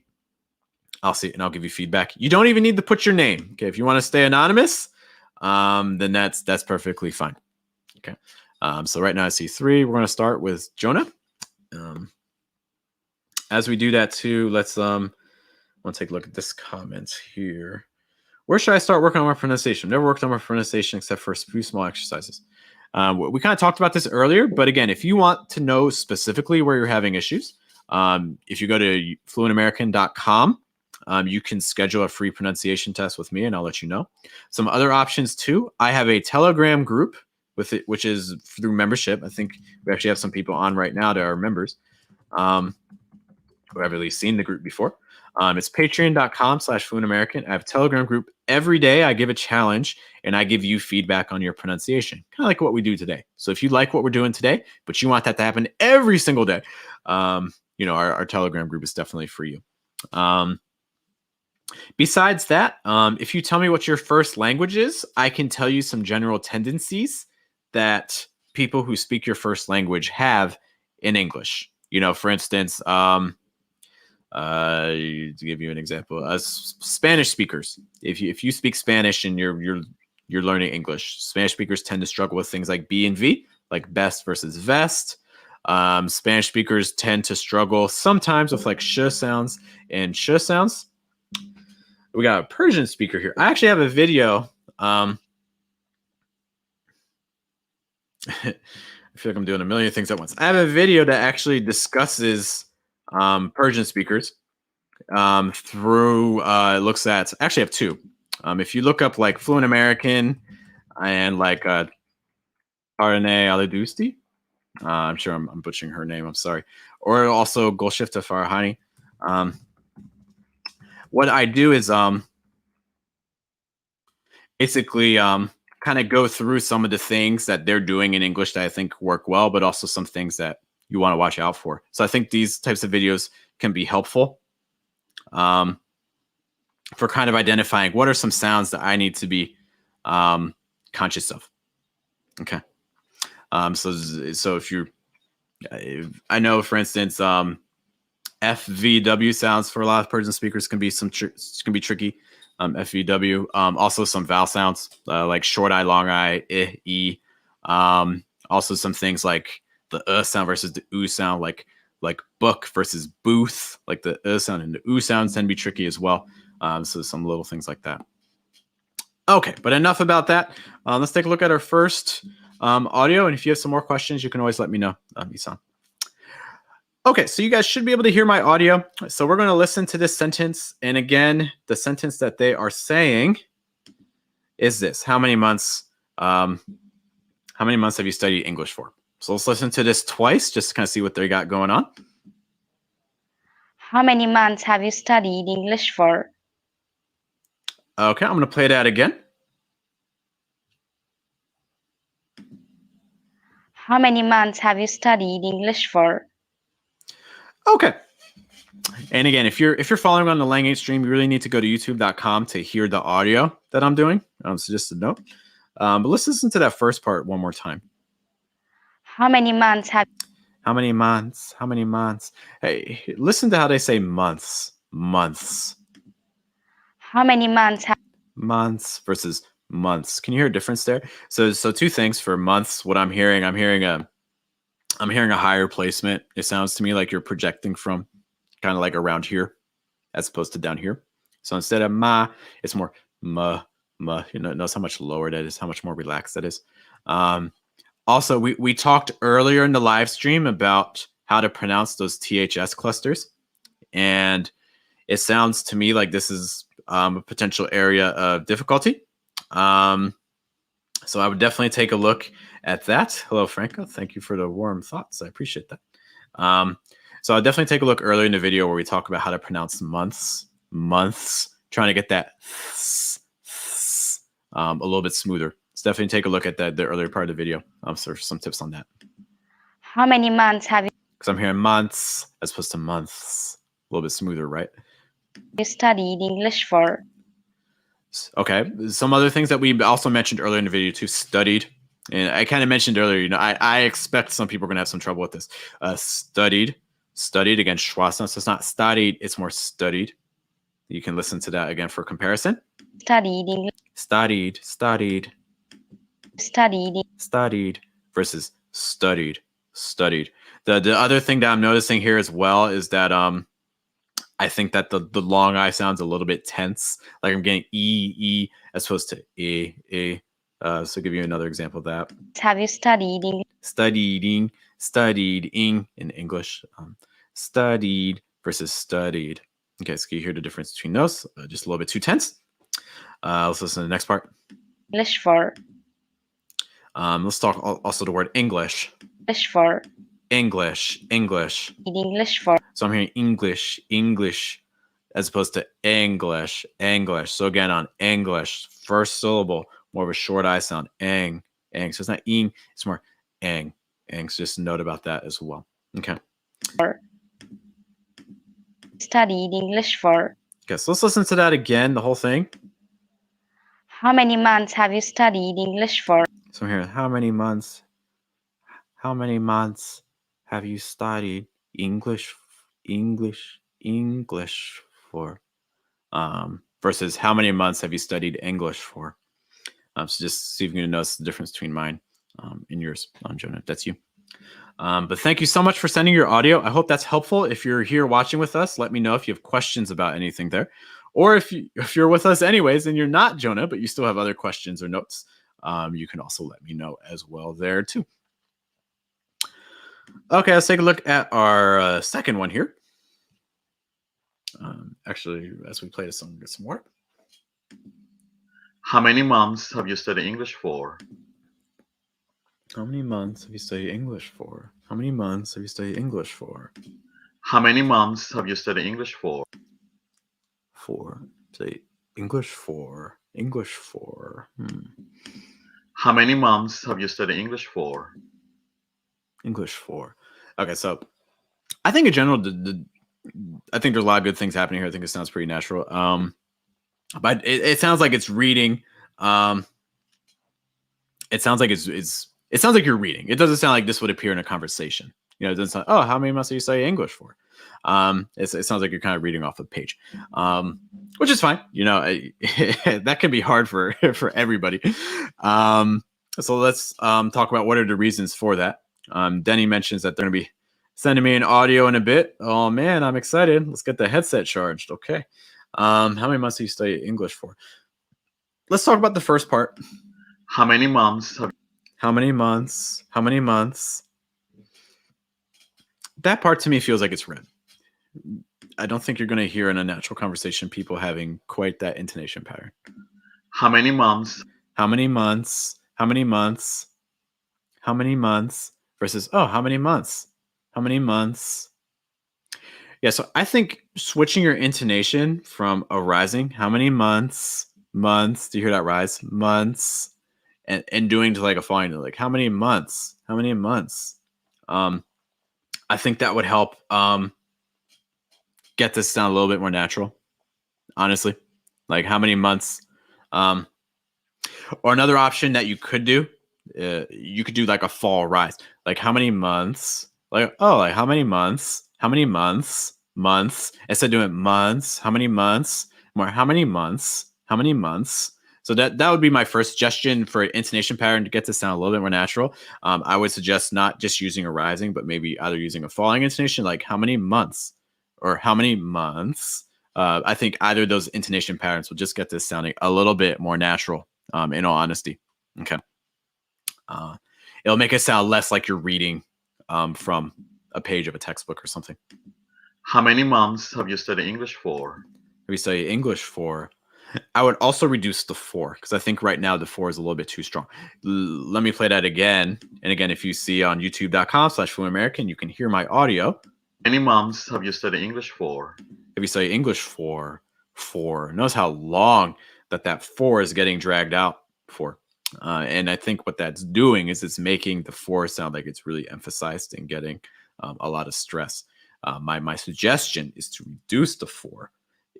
I'll see it and I'll give you feedback. You don't even need to put your name. Okay, if you want to stay anonymous, then that's perfectly fine. Okay. So right now I see 3. We're going to start with Jonah. As we do that too, let's want to take a look at this comment here. Where should I start working on my pronunciation? Never worked on my pronunciation except for a few small exercises. We kind of talked about this earlier, but again, if you want to know specifically where you're having issues, if you go to fluentamerican.com, you can schedule a free pronunciation test with me and I'll let you know. Some other options too. I have a Telegram group with it, which is through membership. I think we actually have some people on right now that are members who have at least seen the group before. It's patreon.com/fluentamerican. I have a Telegram group. Every day I give a challenge and I give you feedback on your pronunciation, kind of like what we do today. So if you like what we're doing today, but you want that to happen every single day, our Telegram group is definitely for you. Besides that, if you tell me what your first language is, I can tell you some general tendencies that people who speak your first language have in English. For instance, to give you an example, Spanish speakers. If you speak Spanish and you're learning English, Spanish speakers tend to struggle with things like B and V, like best versus vest. Spanish speakers tend to struggle sometimes with like sh sounds and sh sounds. We got a Persian speaker here. I actually have a video. I feel like I'm doing a million things at once. I have a video that actually discusses Persian speakers through looks at, actually I have two. If you look up like Fluent American and like Arane Alidusti, I'm sure I'm butchering her name, I'm sorry, or also Golshifta Farahani. What I do is basically kind of go through some of the things that they're doing in English that I think work well, but also some things that you want to watch out for. So I think these types of videos can be helpful for kind of identifying what are some sounds that I need to be conscious of. Okay. So if you're, I know, for instance, FVW sounds for a lot of Persian speakers can be tricky. FVW, also some vowel sounds like short I, long I, e. Also some things like the sound versus the u sound, like book versus booth, like the sound and the u sounds tend to be tricky as well. So some little things like that. Okay, but enough about that. Let's take a look at our first audio, and if you have some more questions, you can always let me know, Isan. Okay, so you guys should be able to hear my audio. So we're going to listen to this sentence. And again, the sentence that they are saying is this: how many months have you studied English for? So let's listen to this twice just to kind of see what they got going on. How many months have you studied English for? Okay, I'm going to play that again. How many months have you studied English for? Okay. And again, if you're following on the Lang8 stream, you really need to go to youtube.com to hear the audio that I'm doing. So just a note. But let's listen to that first part one more time. How many months have... How many months? How many months? Hey, listen to how they say months. Months. How many months have... Months versus months. Can you hear a difference there? So two things for months. What I'm hearing a higher placement. It sounds to me like you're projecting from kind of like around here as opposed to down here. So instead of ma, it's more ma. You know, notice how much lower that is, how much more relaxed that is. Also, we talked earlier in the live stream about how to pronounce those THS clusters. And it sounds to me like this is a potential area of difficulty. So I would definitely take a look at that. Hello, Franco. Thank you for the warm thoughts. I appreciate that. So I'll definitely take a look earlier in the video where we talk about how to pronounce months, trying to get that a little bit smoother. So definitely take a look at the earlier part of the video. So some tips on that. How many months have you... Because I'm hearing months as opposed to months. A little bit smoother, right? You studied English for? Okay. Some other things that we also mentioned earlier in the video too, studied. And I kind of mentioned earlier, you know, I expect some people are going to have some trouble with this. Studied again, schwassen. So it's not studied, it's more studied. You can listen to that again for comparison. Studied English. Studied versus studied. The other thing that I'm noticing here as well is that I think that the long I sounds a little bit tense. Like I'm getting e as opposed to a. So I'll give you another example of that. Have you studied English? Studying in English. Studied versus studied. Okay, so you hear the difference between those. Just a little bit too tense. Let's listen to the next part. English for? Let's talk also the word English. English for? English. English for? So I'm hearing English, as opposed to English. So again, on English, first syllable, more of a short I sound. Eng. So it's not ing, it's more eng. So just a note about that as well. Okay. For? Studied English for? Okay, so let's listen to that again, the whole thing. How many months have you studied English for? So I'm hearing, how many months have you studied English for? Versus how many months have you studied English for? So just see if you can notice the difference between mine and yours, Jonah, if that's you. But thank you so much for sending your audio. I hope that's helpful. If you're here watching with us, let me know if you have questions about anything there. Or if you're with us anyways and you're not Jonah, but you still have other questions or notes, you can also let me know as well there too. Okay, let's take a look at our second one here. Actually, as we play this song, get some more. How many months have you studied English for? How many months have you studied English for? How many months have you studied English for? How many months have you studied English for? Say English for. English for. How many months have you studied English for? English for. Okay, so I think in general, I think there's a lot of good things happening here. I think it sounds pretty natural. But it sounds like it's reading. It sounds like it sounds like you're reading. It doesn't sound like this would appear in a conversation. You know, it doesn't sound, oh, how many months do you study English for? It sounds like you're kind of reading off a page, which is fine. You know, that can be hard for everybody. So let's talk about what are the reasons for that. Denny mentions that they're going to be sending me an audio in a bit. Oh man, I'm excited. Let's get the headset charged. Okay. How many months do you study English for? Let's talk about the first part. How many months have How many months? How many months? That part to me feels like it's read. I don't think you're going to hear in a natural conversation people having quite that intonation pattern. How many months? How many months? How many months? How many months? Versus, oh, how many months? How many months? Yeah, so I think switching your intonation from a rising, how many months? Months. Do you hear that rise? Months. And doing to like a falling, like how many months? How many months? I think that would help get this sound a little bit more natural, honestly. Like how many months? Or another option that you could do, you could do like a fall rise. Like how many months? Like, oh, like how many months? How many months? Months. Instead of doing months, how many months? More, how many months? How many months? So that would be my first suggestion for intonation pattern to get to sound a little bit more natural. I would suggest not just using a rising, but maybe either using a falling intonation, like how many months or how many months. I think either of those intonation patterns will just get this sounding a little bit more natural, in all honesty. Okay. It'll make it sound less like you're reading from a page of a textbook or something. How many months have you studied English for? Have you studied English for? I would also reduce the 4 because I think right now the 4 is a little bit too strong. Let me play that again. And again, if you see on youtube.com/fluentamerican, you can hear my audio. How many months have you studied English for? Have you studied English for? 4. Notice how long that 4 is getting dragged out for. And I think what that's doing is it's making the 4 sound like it's really emphasized and getting a lot of stress. My suggestion is to reduce the 4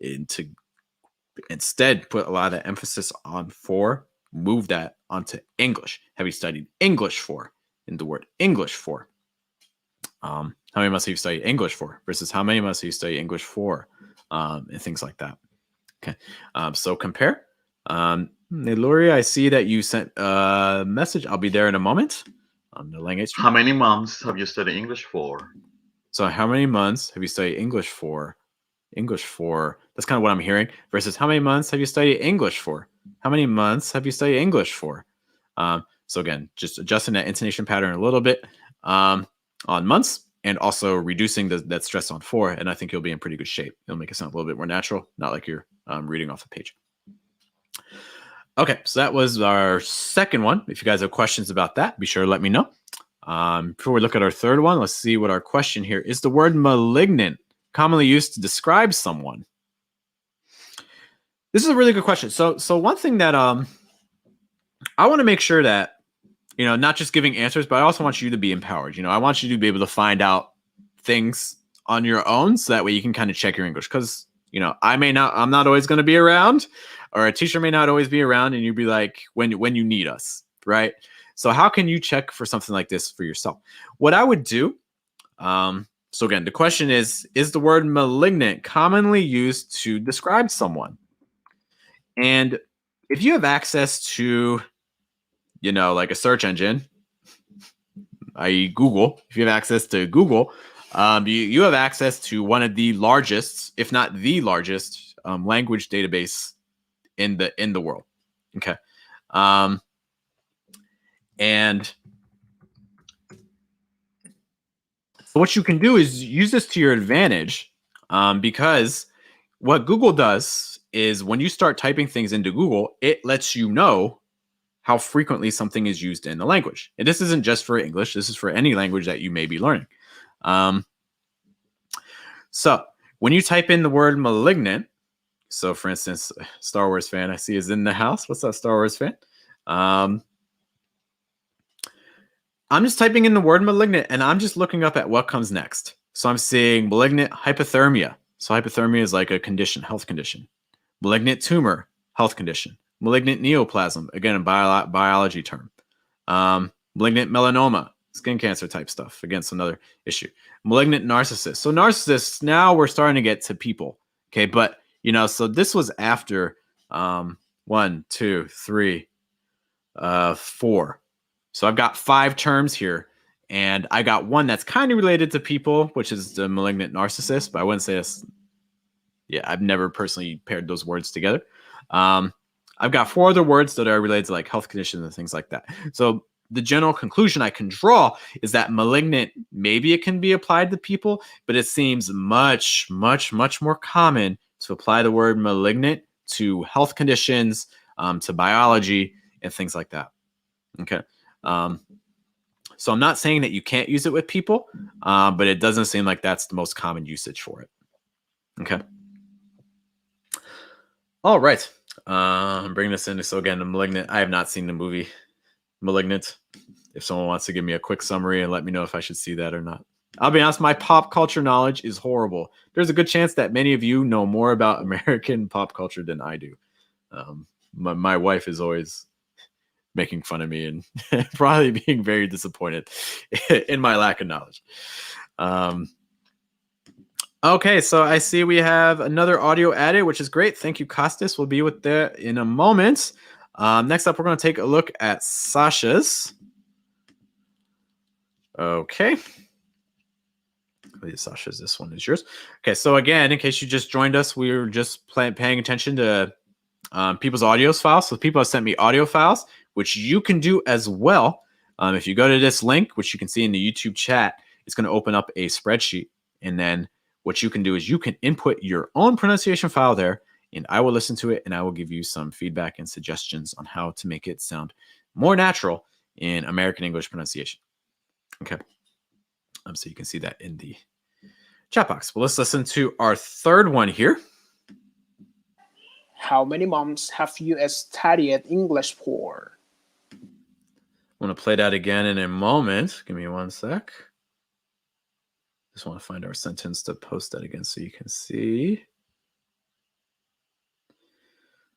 and to instead put a lot of emphasis on 4, move that onto English. Have you studied English for? In the word English for. How many months have you studied English for? Versus how many months have you studied English for? And things like that. Okay. So compare. Hey, Lori, I see that you sent a message. I'll be there in a moment. On the language. How many months have you studied English for? So how many months have you studied English for? English for. That's kind of what I'm hearing. Versus how many months have you studied English for? How many months have you studied English for? So again, just adjusting that intonation pattern a little bit on months and also reducing that stress on 4. And I think you'll be in pretty good shape. It'll make it sound a little bit more natural, not like you're reading off a page. Okay, so that was our second one. If you guys have questions about that, be sure to let me know. Before we look at our third one, let's see what our question here is. The word malignant, commonly used to describe someone. This is a really good question. So one thing that I want to make sure that, you know, not just giving answers, but I also want you to be empowered. You know, I want you to be able to find out things on your own so that way you can kind of check your English. Because, you know, I'm not always going to be around, or a teacher may not always be around, and you'd be like, when you need us, right? So how can you check for something like this for yourself? What I would do, so again, the question is the word malignant commonly used to describe someone? And if you have access to, you know, like a search engine, i.e. Google, if you have access to Google, you have access to one of the largest, if not the largest, language database in the world. Okay. And what you can do is use this to your advantage, because what Google does is when you start typing things into Google, it lets you know how frequently something is used in the language. And this isn't just for English. This is for any language that you may be learning. So when you type in the word malignant, so for instance, Star Wars fan I see is in the house. What's up, Star Wars fan? I'm just typing in the word malignant and I'm just looking up at what comes next. So I'm seeing malignant hypothermia. So hypothermia is like a condition, health condition. Malignant tumor, health condition. Malignant neoplasm, again, a biology term. Malignant melanoma, skin cancer type stuff. Again, it's another issue. Malignant narcissist. So narcissists, now we're starting to get to people. Okay, but, so this was after 1, 2, 3, 4. So I've got 5 terms here, and I got one that's kind of related to people, which is the malignant narcissist, but I wouldn't say it's, I've never personally paired those words together. I've got 4 other words that are related to like health conditions and things like that. So the general conclusion I can draw is that malignant, maybe it can be applied to people, but it seems much, much, much more common to apply the word malignant to health conditions, to biology, and things like that. Okay. So I'm not saying that you can't use it with people, but it doesn't seem like that's the most common usage for it. Okay. All right. I'm bringing this in. So again, the Malignant. I have not seen the movie Malignant. If someone wants to give me a quick summary and let me know if I should see that or not. I'll be honest, my pop culture knowledge is horrible. There's a good chance that many of you know more about American pop culture than I do. My wife is always making fun of me and probably being very disappointed in my lack of knowledge. Okay, so I see we have another audio added, which is great. Thank you, Costas. We'll be with that in a moment. Next up, we're going to take a look at Sasha's. Okay. Sasha's, this one is yours. Okay, so again, in case you just joined us, we were just paying attention to people's audio files. So people have sent me audio files, which you can do as well. If you go to this link, which you can see in the YouTube chat, it's going to open up a spreadsheet. And then what you can do is you can input your own pronunciation file there, and I will listen to it, and I will give you some feedback and suggestions on how to make it sound more natural in American English pronunciation. Okay. So you can see that in the chat box. Well, let's listen to our third one here. How many months have you studied English for? I'm going to play that again in a moment. Give me one sec. Just want to find our sentence to post that again so you can see.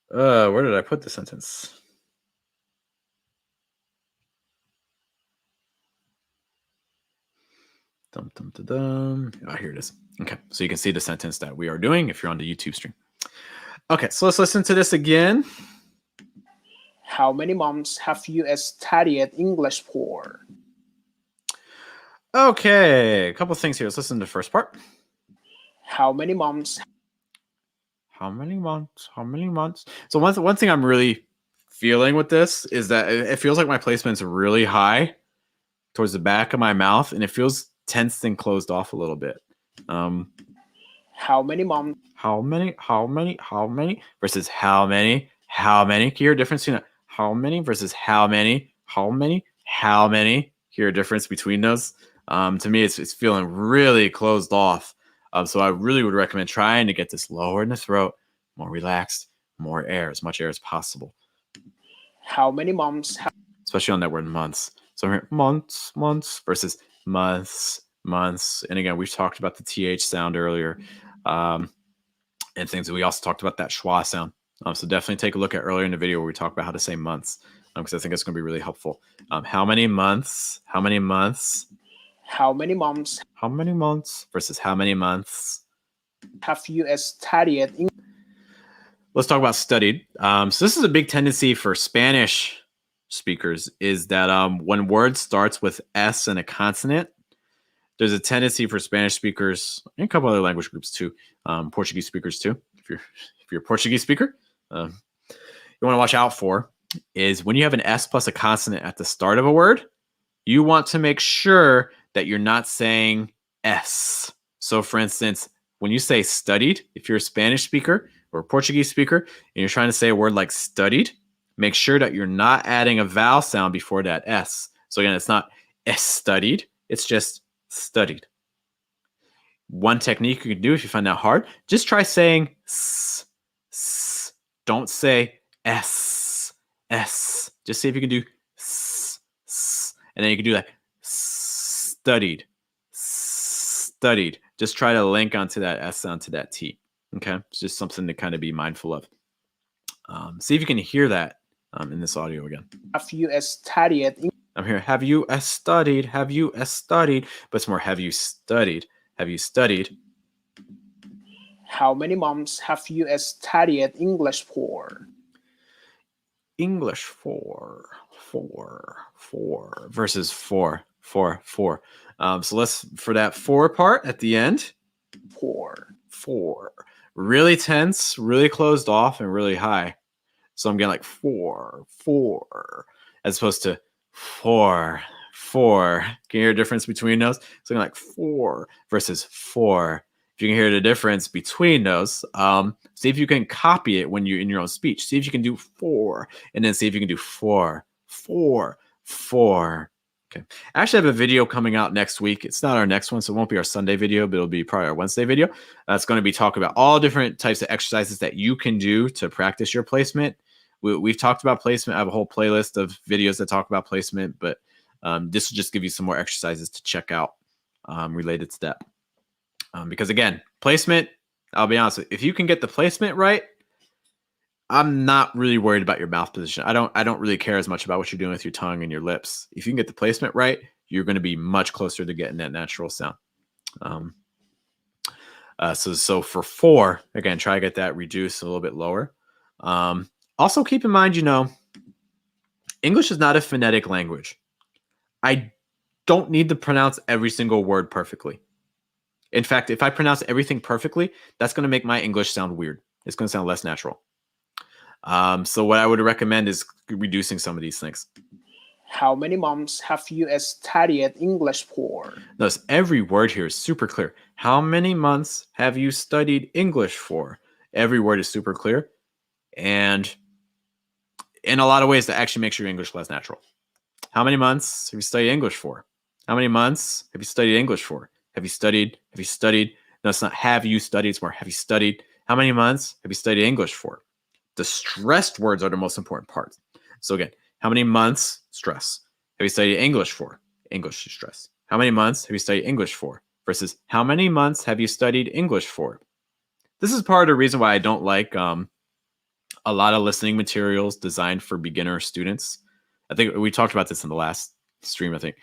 Where did I put the sentence? Oh, here it is. Okay, so you can see the sentence that we are doing if you're on the YouTube stream. Okay, so let's listen to this again. How many months have you studied English for? Okay, a couple things here. Let's listen to the first part. How many months? How many months? How many months? So one thing I'm really feeling with this is that it feels like my placement's really high towards the back of my mouth, and it feels tensed and closed off a little bit. How many months? How many versus how many? How many? Can you hear a difference between how many versus how many? How many? How many? Can you hear a difference between those? To me, it's feeling really closed off. So I really would recommend trying to get this lower in the throat, more relaxed, more air, as much air as possible. How many months? Especially on that word months. So I'm here, months versus months. And again, we've talked about the TH sound earlier, and things. We also talked about that schwa sound. So definitely take a look at earlier in the video where we talk about how to say months, because I think it's going to be really helpful. How many months? How many months? How many months? How many months versus how many months? Have you studied English? Let's talk about studied. So this is a big tendency for Spanish speakers, is that when word starts with S and a consonant, there's a tendency for Spanish speakers and a couple other language groups too, Portuguese speakers too, if you're a Portuguese speaker, you want to watch out for is when you have an S plus a consonant at the start of a word, you want to make sure that you're not saying S. So for instance, when you say studied, if you're a Spanish speaker or a Portuguese speaker, and you're trying to say a word like studied, make sure that you're not adding a vowel sound before that S. So again, it's not S studied, it's just studied. One technique you can do if you find that hard, just try saying S, S. Don't say S, S. Just see if you can do S, S. And then you can do like studied, studied. Just try to link onto that S sound to that T. Okay, it's just something to kind of be mindful of. See if you can hear that in this audio again. Have you studied? I'm here. Have you studied? Have you studied? But it's more. Have you studied? Have you studied? How many months have you studied English for? English for versus for. So let's for that for part at the end. For really tense, really closed off, and really high. So I'm getting like for as opposed to for. Can you hear a difference between those? So I'm like for versus for. If you can hear the difference between those, see if you can copy it when you're in your own speech. See if you can do for, and then see if you can do for. Okay. I actually have a video coming out next week. It's not our next one, so it won't be our Sunday video, but it'll be probably our Wednesday video. It's going to be talking about all different types of exercises that you can do to practice your placement. We've talked about placement. I have a whole playlist of videos that talk about placement, but this will just give you some more exercises to check out related to that. Because again, placement, I'll be honest with you, if you can get the placement right, I'm not really worried about your mouth position. I don't really care as much about what you're doing with your tongue and your lips. If you can get the placement right, you're going to be much closer to getting that natural sound. So for, again, try to get that reduced a little bit lower. Also keep in mind, English is not a phonetic language. I don't need to pronounce every single word perfectly. In fact, if I pronounce everything perfectly, that's going to make my English sound weird. It's going to sound less natural. So what I would recommend is reducing some of these things. How many months have you studied English for? Notice every word here is super clear. How many months have you studied English for? Every word is super clear. And in a lot of ways, that actually makes your English less natural. How many months have you studied English for? How many months have you studied English for? Have you studied? Have you studied? No, it's not have you studied. It's more have you studied? How many months have you studied English for? The stressed words are the most important part. So again, how many months? Stress. Have you studied English for? English is stress. How many months have you studied English for? Versus how many months have you studied English for? This is part of the reason why I don't like a lot of listening materials designed for beginner students. I think we talked about this in the last stream, I think.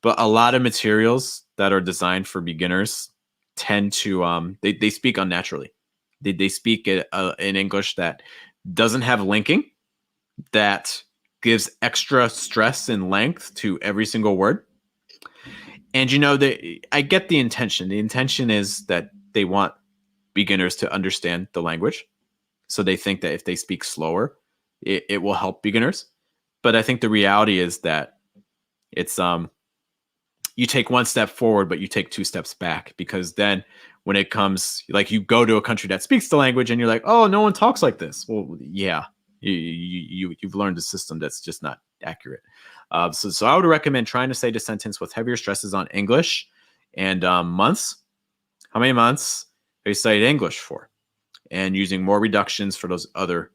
But a lot of materials that are designed for beginners tend to, they speak unnaturally. They speak in English that doesn't have linking, that gives extra stress and length to every single word. And I get the intention. The intention is that they want beginners to understand the language. So they think that if they speak slower, it will help beginners. But I think the reality is that it's you take one step forward, but you take two steps back, because then when it comes, like, you go to a country that speaks the language and you're like, oh, no one talks like this. Well, yeah, you've learned a system that's just not accurate. So I would recommend trying to say the sentence with heavier stresses on English and months. How many months have you studied English for? And using more reductions for those other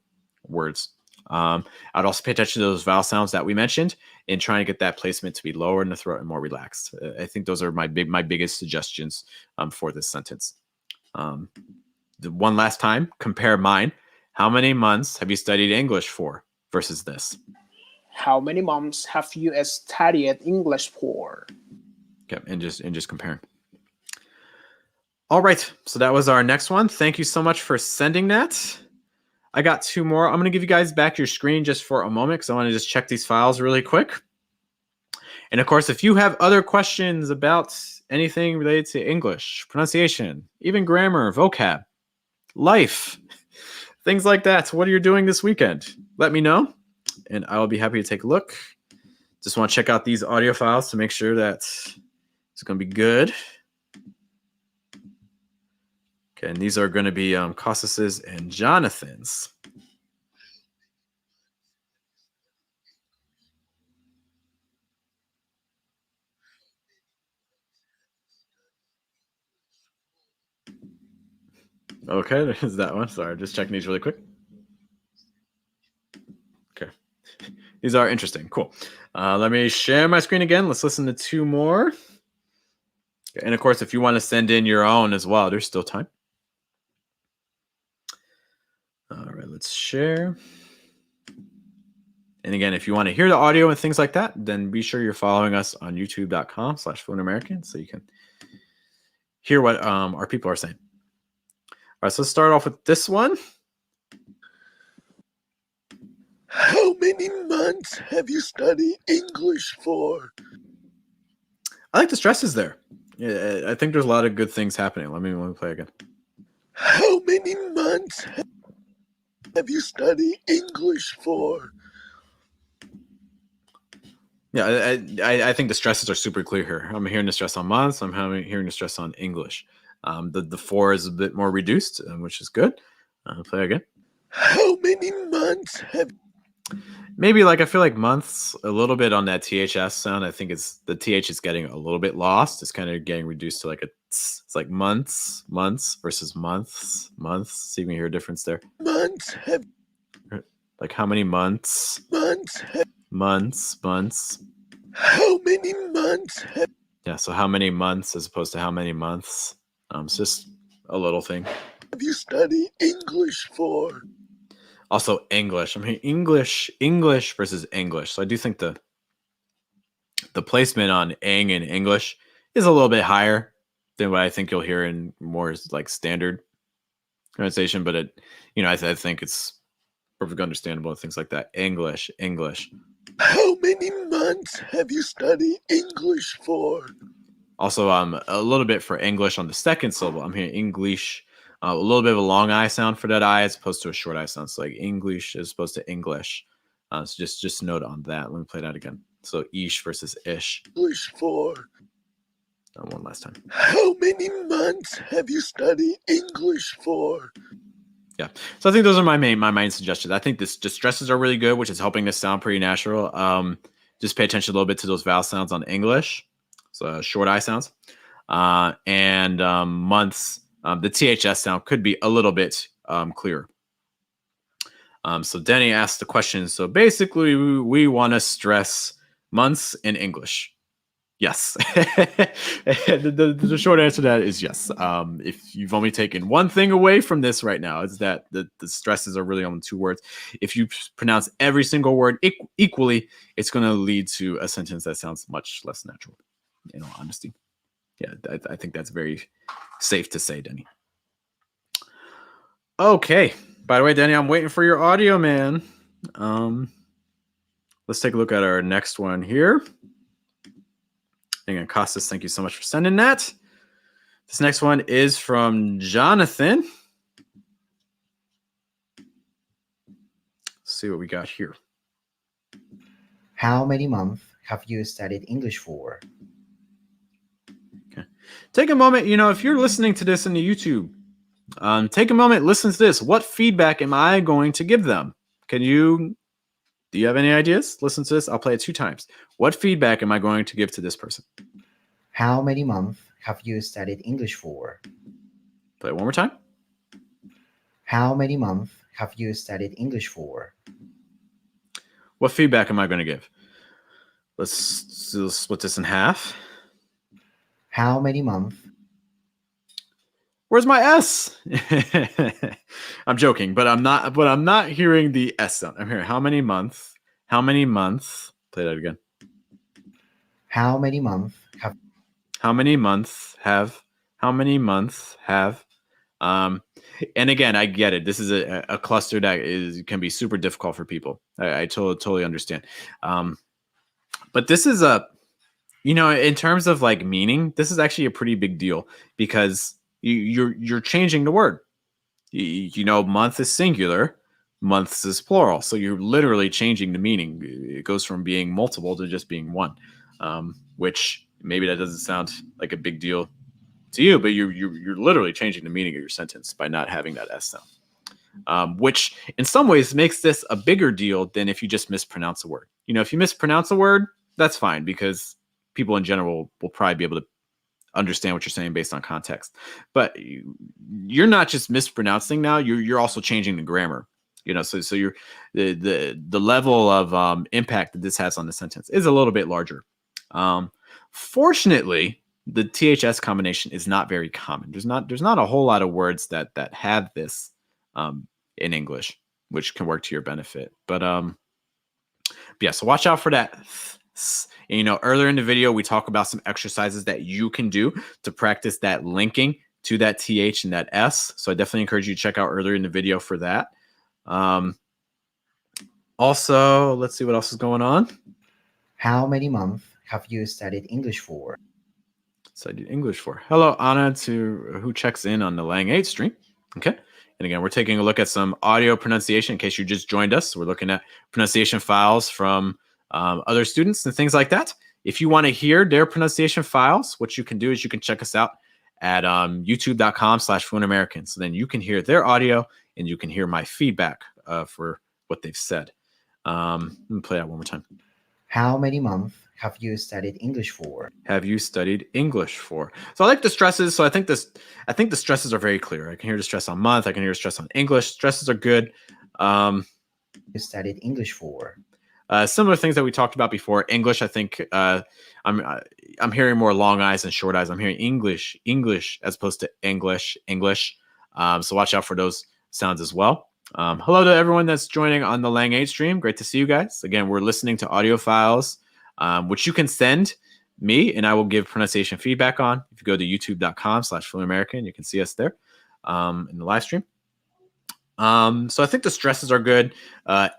words. I'd also pay attention to those vowel sounds that we mentioned and trying to get that placement to be lower in the throat and more relaxed. I think those are my biggest suggestions for this sentence. One last time, compare mine. How many months have you studied English for versus this? How many months have you studied English for? Okay, and just comparing. All right, so that was our next one. Thank you so much for sending that. I got two more. I'm going to give you guys back your screen just for a moment because I want to just check these files really quick. And of course, if you have other questions about anything related to English, pronunciation, even grammar, vocab, life, things like that. What are you doing this weekend? Let me know, and I will be happy to take a look. Just want to check out these audio files to make sure that it's going to be good. Okay, and these are going to be Costas's and Jonathan's. Okay, there's that one. Sorry, just checking these really quick. Okay, these are interesting. Cool. Let me share my screen again. Let's listen to 2 more. Okay, and of course, if you want to send in your own as well, there's still time. All right, let's share. And again, if you want to hear the audio and things like that, then be sure you're following us on youtube.com/fluentamerican so you can hear what our people are saying. All right, so let's start off with this one. How many months have you studied English for? I like the stresses there. Yeah, I think there's a lot of good things happening. Let me play again. How many months have you studied English for? Yeah, I think the stresses are super clear here. I'm hearing the stress on months. I'm hearing the stress on English. The 4 is a bit more reduced, which is good. Play again. How many months have? Maybe I feel like months a little bit on that THS sound. I think it's the TH is getting a little bit lost. It's kind of getting reduced to it's like months versus months. See if we hear a difference there. Months have. Like how many months? Months have. Months. How many months have? Yeah, so how many months as opposed to how many months? It's just a little thing. Have you studied English for? Also English. I mean English versus English. So I do think the placement on eng in English is a little bit higher than what I think you'll hear in more like standard pronunciation, but I think it's perfectly understandable and things like that. English. How many months have you studied English for? Also, a little bit for English on the second syllable. I'm hearing English, a little bit of a long I sound for that I as opposed to a short I sound. So like English as opposed to English. So just note on that. Let me play that again. So ish versus ish. English for. One last time. How many months have you studied English for? Yeah. So I think those are my main suggestions. I think the stresses are really good, which is helping this sound pretty natural. Just pay attention a little bit to those vowel sounds on English. So short I sounds. And months, the THS sound could be a little bit clearer. So Denny asked the question. So basically, we want to stress months in English. Yes. the short answer to that is yes. If you've only taken one thing away from this right now, it's that the stresses are really on the 2 words. If you pronounce every single word equally, it's going to lead to a sentence that sounds much less natural, in all honesty. Yeah, I think that's very safe to say, Denny. Okay. By the way, Denny, I'm waiting for your audio, man. Let's take a look at our next one here. Again, Costas, thank you so much for sending that. This next one is from Jonathan. Let's see what we got here. How many months have you studied English for? Okay. Take a moment, if you're listening to this in the YouTube, take a moment, listen to this. What feedback am I going to give them? Do you have any ideas? Listen to this. I'll play it 2 times. What feedback am I going to give to this person? How many months have you studied English for? Play it one more time. How many months have you studied English for? What feedback am I going to give? Let's split this in half. How many months? Where's my S? I'm joking, but I'm not hearing the S sound. I'm hearing how many months? How many months? Play that again. How many months have? How many months have? How many months have? And again, I get it. This is a cluster that can be super difficult for people. I totally understand. But this is in terms of like meaning, this is actually a pretty big deal because you're changing the word. You know, month is singular, months is plural. So you're literally changing the meaning. It goes from being multiple to just being one, which maybe that doesn't sound like a big deal to you, but you're literally changing the meaning of your sentence by not having that S sound, which in some ways makes this a bigger deal than if you just mispronounce a word. You know, if you mispronounce a word, that's fine because people in general will probably be able to understand what you're saying based on context. But you're not just mispronouncing now; you're also changing the grammar. You know, so you're the level of impact that this has on the sentence is a little bit larger. Fortunately, the THS combination is not very common. There's not a whole lot of words that have this in English, which can work to your benefit. But yeah, so watch out for that. And, you know, earlier in the video, we talk about some exercises that you can do to practice that linking to that TH and that S. So I definitely encourage you to check out earlier in the video for that. Also, let's see what else is going on. How many months have you studied English for? Studied English for. Hello, Anna, who checks in on the Lang 8 stream. Okay. And again, we're taking a look at some audio pronunciation in case you just joined us. We're looking at pronunciation files from other students and things like that. If you want to hear their pronunciation files, what you can do is you can check us out at youtube.com/Fluent American. So then you can hear their audio and you can hear my feedback for what they've said. Let me play that one more time. How many months have you studied English for? Have you studied English for? So I like the stresses. So I think the stresses are very clear. I can hear the stress on month. I can hear the stress on English. Stresses are good. You studied English for? Similar things that we talked about before. English, I think I'm hearing more long eyes and short eyes. I'm hearing English as opposed to English. So watch out for those sounds as well. Hello to everyone that's joining on the Lang 8 stream. Great to see you guys. Again, we're listening to audio files, which you can send me and I will give pronunciation feedback on. If you go to youtube.com/Fluent American, you can see us there in the live stream. So I think the stresses are good.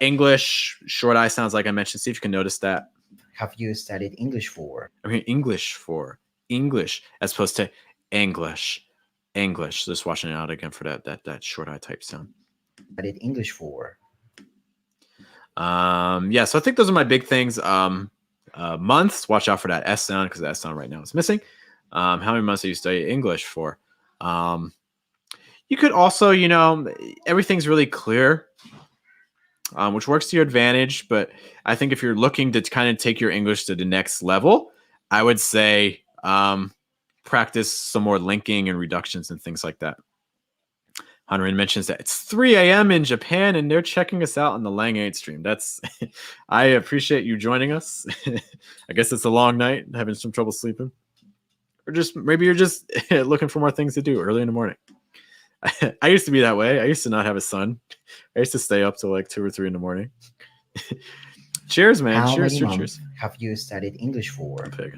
English, short I sounds like I mentioned. See if you can notice that. Have you studied English for? I'm hearing English for English as opposed to English. Just watching it out again for that short I type sound. Studied English for? Yeah, so I think those are my big things. Months, watch out for that S sound because that sound right now is missing. How many months have you studied English for? You could also, you know, everything's really clear, which works to your advantage. But I think if you're looking to kind of take your English to the next level, I would say practice some more linking and reductions and things like that. Hanrin mentions that it's 3 a.m. in Japan and they're checking us out on the Lang 8 stream. I appreciate you joining us. I guess it's a long night, having some trouble sleeping. Or maybe you're just looking for more things to do early in the morning. I used to be that way. I used to not have a son. I used to stay up till like 2 or 3 in the morning. Cheers, man. How Cheers. many Cheers. months have you studied English for? Okay.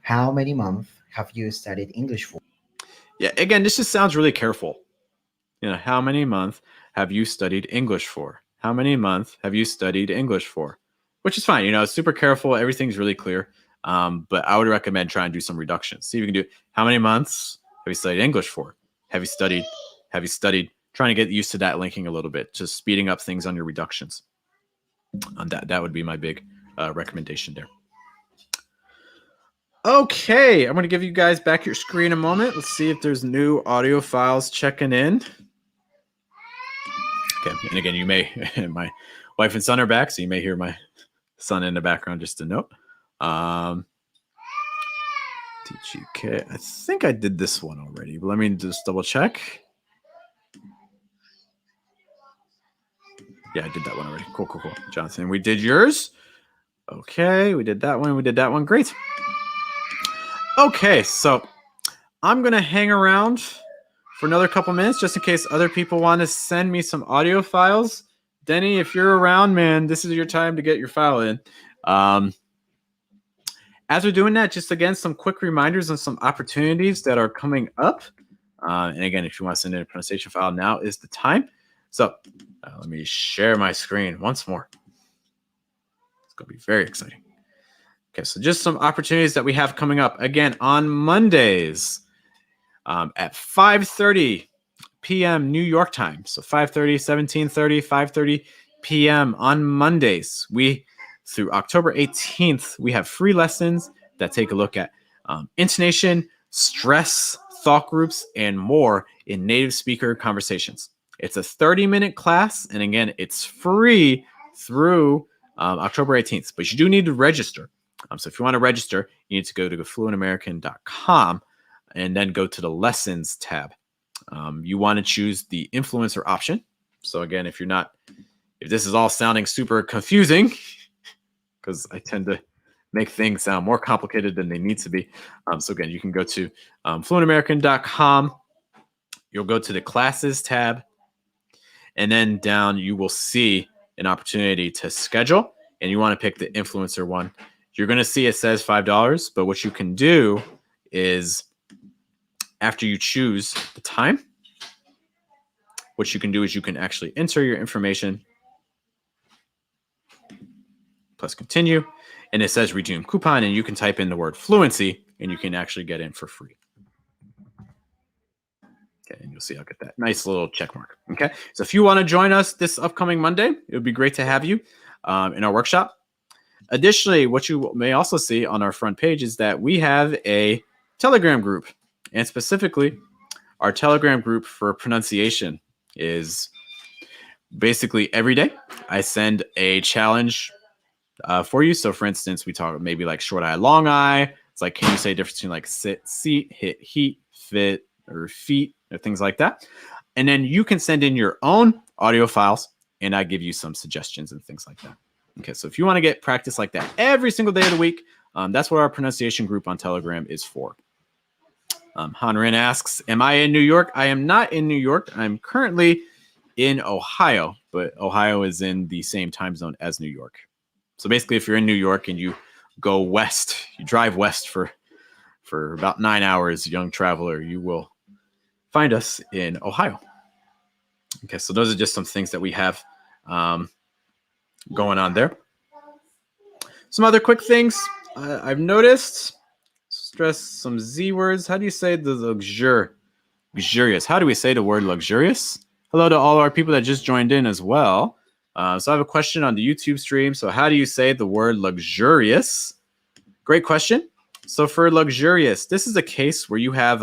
How many months have you studied English for? Yeah, again, this just sounds really careful. You know, how many months have you studied English for? How many months have you studied English for? Which is fine. You know, it's super careful. Everything's really clear. But I would recommend trying to do some reductions. See if you can do how many months have you studied English for? Have you studied? Trying to get used to that linking a little bit, just speeding up things on your reductions. That would be my big recommendation there. Okay, I'm going to give you guys back your screen a moment. Let's see if there's new audio files checking in. Okay, and again, you may, my wife and son are back, so you may hear my son in the background, just a note. TGK, I think I did this one already, but let me just double check. Yeah, I did that one already. Cool. Jonathan, we did yours. Okay, we did that one. Great. Okay, so I'm going to hang around for another couple minutes just in case other people want to send me some audio files. Denny, if you're around, man, this is your time to get your file in. As we're doing that, just again, some quick reminders on some opportunities that are coming up. And again, if you want to send in a pronunciation file, now is the time. So let me share my screen once more. It's going to be very exciting. Okay, so just some opportunities that we have coming up. Again, on Mondays at 5:30 p.m. New York time. So 5:30, 17:30, 5:30 p.m. on Mondays. Through October 18th, we have free lessons that take a look at intonation, stress, thought groups, and more in native speaker conversations. It's a 30-minute class, and again, it's free through October 18th, but you do need to register. So if you want to register, you need to go to fluentamerican.com and then go to the lessons tab. You want to choose the influencer option. So again, if this is all sounding super confusing, because I tend to make things sound more complicated than they need to be. So again, you can go to fluentamerican.com. You'll go to the classes tab, and then down you will see an opportunity to schedule, and you want to pick the influencer one. You're going to see it says $5, but what you can do is after you choose the time, what you can do is you can actually enter your information, plus continue, and it says redeem coupon, and you can type in the word fluency, and you can actually get in for free. Okay, and you'll see I'll get that nice little check mark. Okay, so if you want to join us this upcoming Monday, it would be great to have you in our workshop. Additionally, what you may also see on our front page is that we have a Telegram group, and specifically our Telegram group for pronunciation is basically every day I send a challenge for you. So for instance, we talk maybe like short I, long I. It's like, can you say a difference between like sit, seat, hit, heat, fit, or feet, or things like that. And then you can send in your own audio files, and I give you some suggestions and things like that. Okay, so if you want to get practice like that every single day of the week, that's what our pronunciation group on Telegram is for. Hanrin asks, am I in New York? I am not in New York. I'm currently in Ohio, but Ohio is in the same time zone as New York. So basically, if you're in New York and you go west, you drive west for about 9 hours, young traveler, you will find us in Ohio. Okay, so those are just some things that we have going on there. Some other quick things I've noticed. Stress some Z words. How do you say the luxurious? How do we say the word luxurious? Hello to all our people that just joined in as well. So I have a question on the YouTube stream. So how do you say the word luxurious? Great question. So for luxurious, this is a case where you have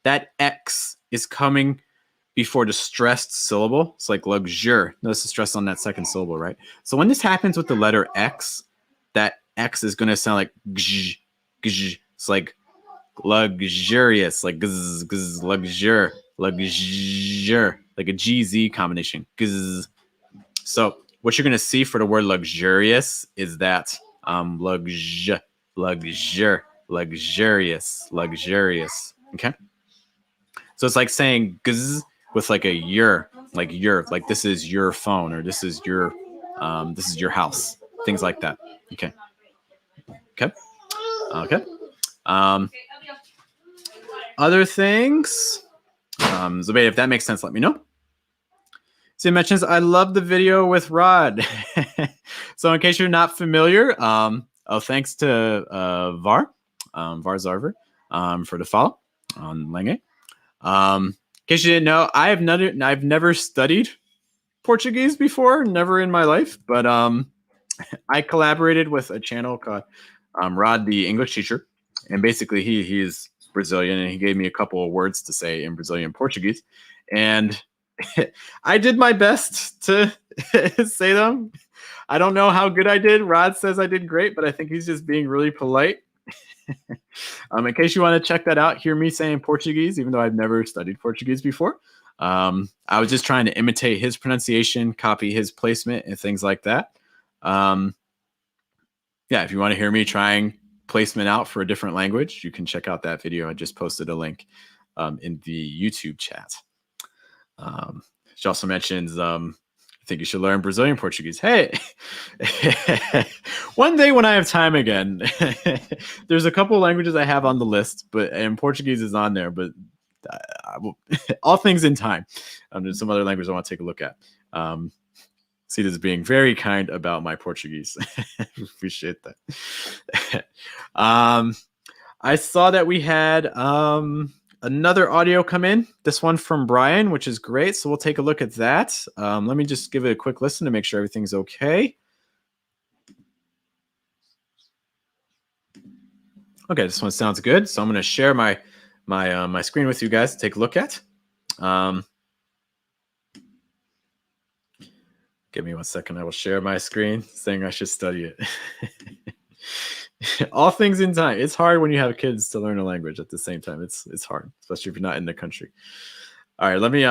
that X is coming before the stressed syllable. It's like luxure. Notice the stress on that second syllable, right? So when this happens with the letter X, that X is going to sound like gzh, gzh. It's like luxurious, like gzz, gzz, luxure, like a GZ combination. Gzz. So what you're going to see for the word luxurious is that luxurious. Okay. So it's like saying gzz with like a your, like this is your phone, or this is your house, things like that. Okay. Other things. Zubaydah, if that makes sense, let me know. So he mentions, I love the video with Rod. So in case you're not familiar, thanks to Var Zarver for the follow on Lenge. In case you didn't know, I've never studied Portuguese before, never in my life, but I collaborated with a channel called Rod, the English teacher, and basically he is Brazilian, and he gave me a couple of words to say in Brazilian Portuguese, and I did my best to say them. I don't know how good I did. Rod says I did great, but I think he's just being really polite. In case you want to check that out, hear me saying Portuguese, even though I've never studied Portuguese before. I was just trying to imitate his pronunciation, copy his placement, and things like that. Yeah, if you want to hear me trying placement out for a different language, you can check out that video. I just posted a link in the YouTube chat. She also mentions, I think you should learn Brazilian Portuguese. Hey, one day when I have time again, there's a couple of languages I have on the list, and Portuguese is on there, but all things in time. There's some other languages I want to take a look at. See this being very kind about my Portuguese. Appreciate that. I saw that we had another audio come in, this one from Brian, which is great. So we'll take a look at that. Let me just give it a quick listen to make sure everything's okay. Okay, this one sounds good. So I'm going to share my screen with you guys to take a look at. Give me 1 second. I will share my screen, saying I should study it. All things in time. It's hard when you have kids to learn a language at the same time. It's hard, especially if you're not in the country. All right, let me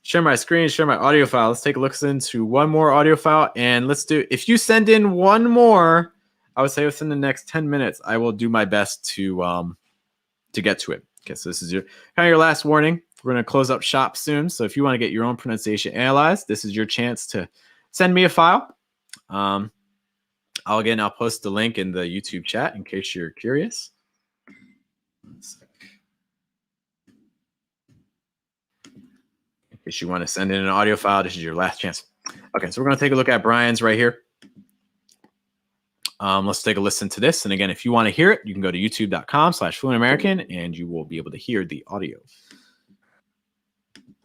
share my screen, share my audio file. Let's take a look into one more audio file, and let's do. If you send in one more, I would say within the next 10 minutes, I will do my best to get to it. Okay, so this is your last warning. We're going to close up shop soon. So if you want to get your own pronunciation analyzed, this is your chance to send me a file. I'll post the link in the YouTube chat in case you're curious. In case you want to send in an audio file, this is your last chance. Okay, so we're going to take a look at Brian's right here. Let's take a listen to this. And again, if you want to hear it, you can go to youtube.com/fluentamerican and you will be able to hear the audio.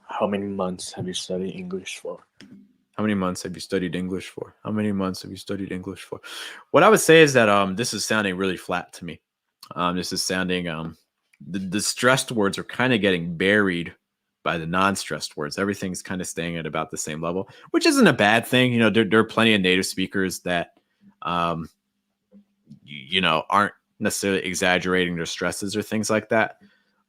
How many months have you studied English for? How many months have you studied English for? How many months have you studied English for? What I would say is that this is sounding really flat to me. This is sounding, the stressed words are kind of getting buried by the non-stressed words. Everything's kind of staying at about the same level, which isn't a bad thing. You know, there are plenty of native speakers that, you know, aren't necessarily exaggerating their stresses or things like that.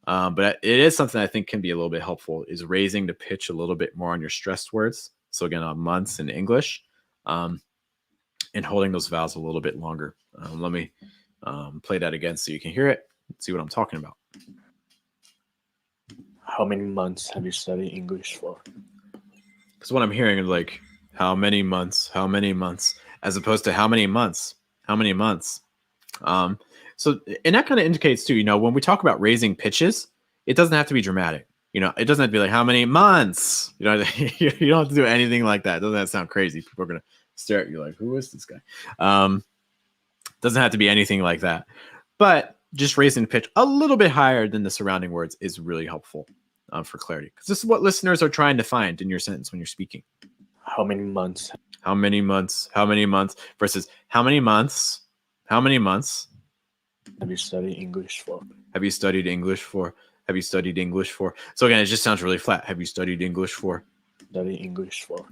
But it is something I think can be a little bit helpful, is raising the pitch a little bit more on your stressed words. So again, on months in English, and holding those vowels a little bit longer. Let me play that again so you can hear it and see what I'm talking about. How many months have you studied English for? Because what I'm hearing is like, how many months, as opposed to how many months. So, and that kind of indicates too, you know, when we talk about raising pitches, it doesn't have to be dramatic. You know, it doesn't have to be like, how many months? You know, you don't have to do anything like that. It doesn't have to sound crazy. People are going to stare at you like, who is this guy? Doesn't have to be anything like that. But just raising the pitch a little bit higher than the surrounding words is really helpful for clarity. Because this is what listeners are trying to find in your sentence when you're speaking. How many months? How many months? How many months? Versus how many months? How many months? Have you studied English for? Have you studied English for? Have you studied English for? So again, it just sounds really flat. Have you studied English for? Study English for.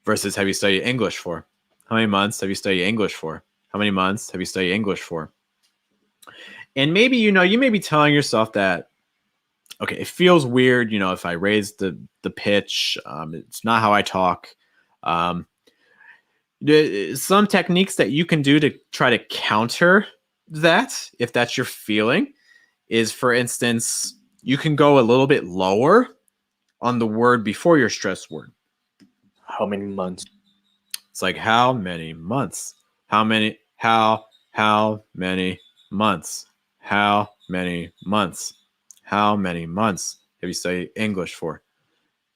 Versus have you studied English for? How many months have you studied English for? How many months have you studied English for? And maybe, you know, you may be telling yourself that, okay, it feels weird, you know, if I raise the pitch, it's not how I talk. Some techniques that you can do to try to counter that, if that's your feeling, is, for instance, you can go a little bit lower on the word before your stressed word. How many months? It's like, how many months? How many months? How many months? How many months have you studied English for?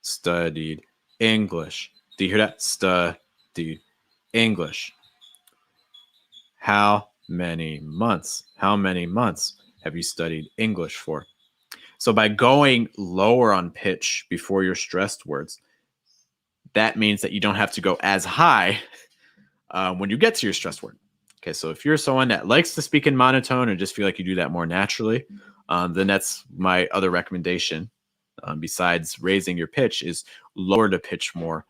Studied English. Do you hear that? Studied English. How many months? How many months have you studied English for? So by going lower on pitch before your stressed words, that means that you don't have to go as high when you get to your stressed word. Okay, so if you're someone that likes to speak in monotone or just feel like you do that more naturally, then that's my other recommendation. Besides raising your pitch, is lower the pitch more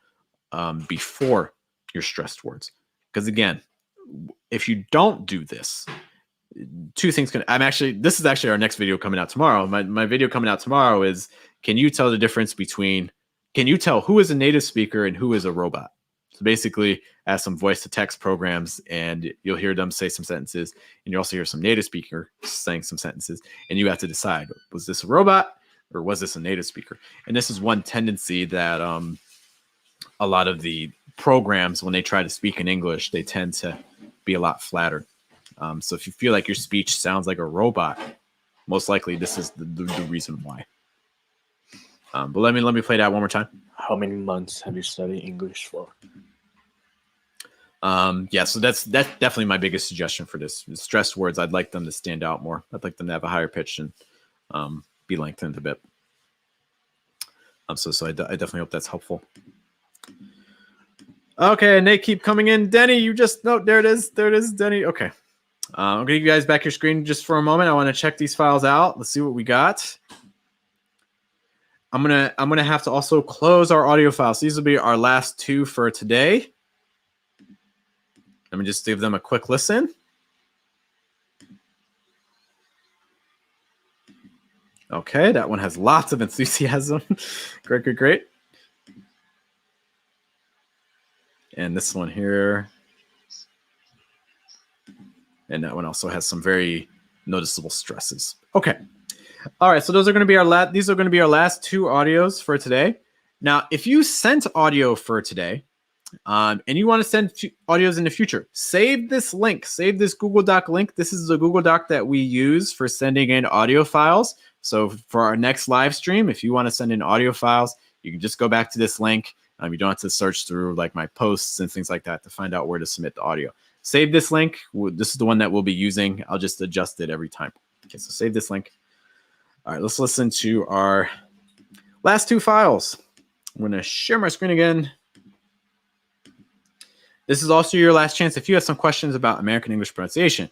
before your stressed words. Because again, if you don't do this, two things can. This is actually our next video coming out tomorrow. My video coming out tomorrow is, can you tell the difference between? Can you tell who is a native speaker and who is a robot? So basically, ask some voice to text programs, and you'll hear them say some sentences, and you also hear some native speaker saying some sentences, and you have to decide, was this a robot or was this a native speaker? And this is one tendency that a lot of the programs, when they try to speak in English, they tend to be a lot flatter. So if you feel like your speech sounds like a robot, most likely this is the reason why. But let me play that one more time. How many months have you studied English for? Yeah, so that's definitely my biggest suggestion for this. Stressed words, I'd like them to stand out more. I'd like them to have a higher pitch and be lengthened a bit. So I definitely hope that's helpful. Okay, Nate, keep coming in. Denny, you just no, there it is. There it is, Denny. Okay. I'm gonna give you guys back your screen just for a moment. I want to check these files out. Let's see what we got. I'm gonna have to also close our audio files. These will be our last two for today. Let me just give them a quick listen. Okay, that one has lots of enthusiasm. Great, great, great. And this one here. And that one also has some very noticeable stresses. Okay. All right, so those are going to be our these are going to be our last two audios for today. Now, if you sent audio for today, and you want to send audios in the future, save this link. Save this Google Doc link. This is the Google Doc that we use for sending in audio files. So for our next live stream, if you want to send in audio files, you can just go back to this link. You don't have to search through like my posts and things like that to find out where to submit the audio. Save this link. This is the one that we'll be using. I'll just adjust it every time. Okay, so save this link. All right, let's listen to our last two files. I'm going to share my screen again. This is also your last chance. If you have some questions about American English pronunciation,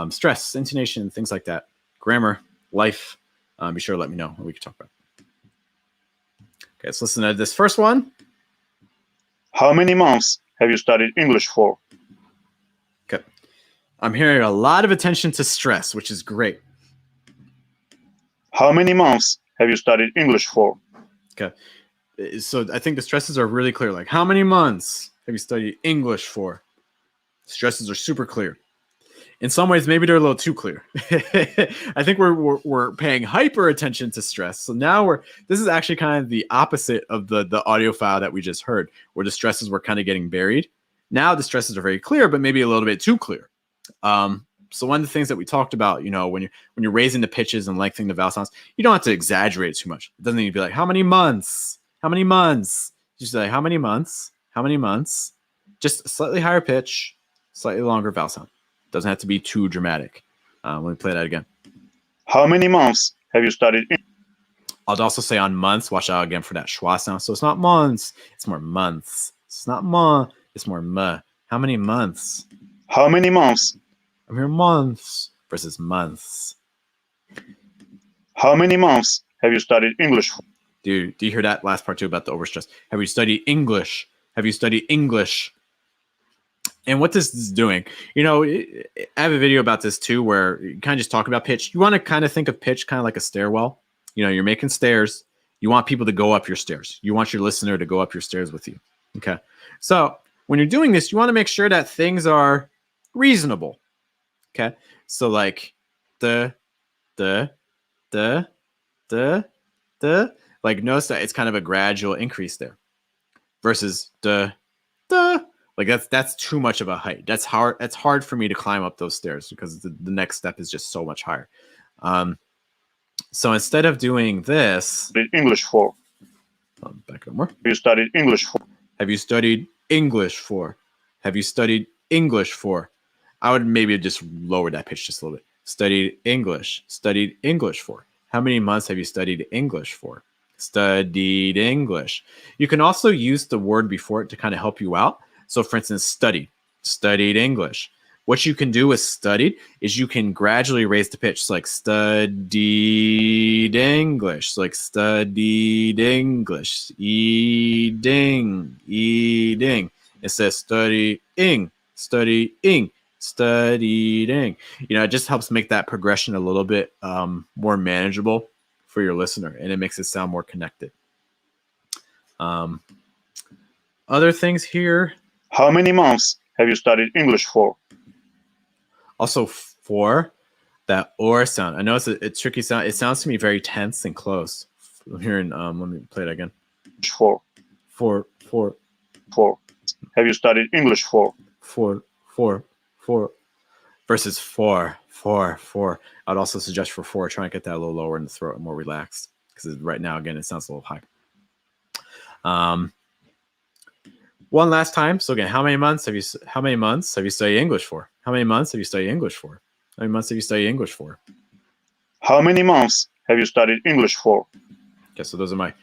stress, intonation, things like that, grammar, life, be sure to let me know and we can talk about it. Okay, let's listen to this first one. How many months have you studied English for? Okay. I'm hearing a lot of attention to stress, which is great. How many months have you studied English for? Okay. So I think the stresses are really clear. Like, how many months have you studied English for? Stresses are super clear. In some ways, maybe they're a little too clear. I think we're paying hyper attention to stress. So now this is actually kind of the opposite of the audio file that we just heard, where the stresses were kind of getting buried. Now the stresses are very clear, but maybe a little bit too clear. So one of the things that we talked about, when you're raising the pitches and lengthening the vowel sounds, you don't have to exaggerate it too much. It doesn't need to be like, how many months? How many months? Just say, how many months? How many months? Just a slightly higher pitch, slightly longer vowel sound. Doesn't have to be too dramatic. Let me play that again. How many months have you studied? I'll also say on months. Watch out again for that schwa sound. So it's not months. It's more months. It's not ma. It's more ma. How many months? How many months? I'm here months versus months. How many months have you studied English for? Do you hear that last part too about the overstress? Have you studied English? Have you studied English? And what this is doing, I have a video about this too, where you kind of just talk about pitch. You want to kind of think of pitch kind of like a stairwell. You're making stairs. You want people to go up your stairs. You want your listener to go up your stairs with you. Okay. So when you're doing this, you want to make sure that things are reasonable. Okay. So like like notice that it's kind of a gradual increase there versus like that's too much of a height. That's hard for me to climb up those stairs because the next step is just so much higher. So instead of doing this, English for. Back up more. Have you studied English for? Have you studied English for? Have you studied English for? I would maybe just lower that pitch just a little bit. Studied English for. How many months have you studied English for? Studied English. You can also use the word before it to kind of help you out. So for instance, studied English. What you can do with studied is you can gradually raise the pitch, like studied English, like studied English, eating. It says studying. It just helps make that progression a little bit more manageable for your listener, and it makes it sound more connected. Other things here. How many months have you studied English for? Also, for that or sound. I know it's a tricky sound. It sounds to me very tense and close. I'm hearing, let me play it again. For. Have you studied English for? For. Versus for. I'd also suggest for four. Try and get that a little lower in the throat and more relaxed. Because right now, again, it sounds a little high. One last time. So again, how many months have you studied English for? How many months have you studied English for? How many months have you studied English for? How many months have you studied English for? Okay, so those are my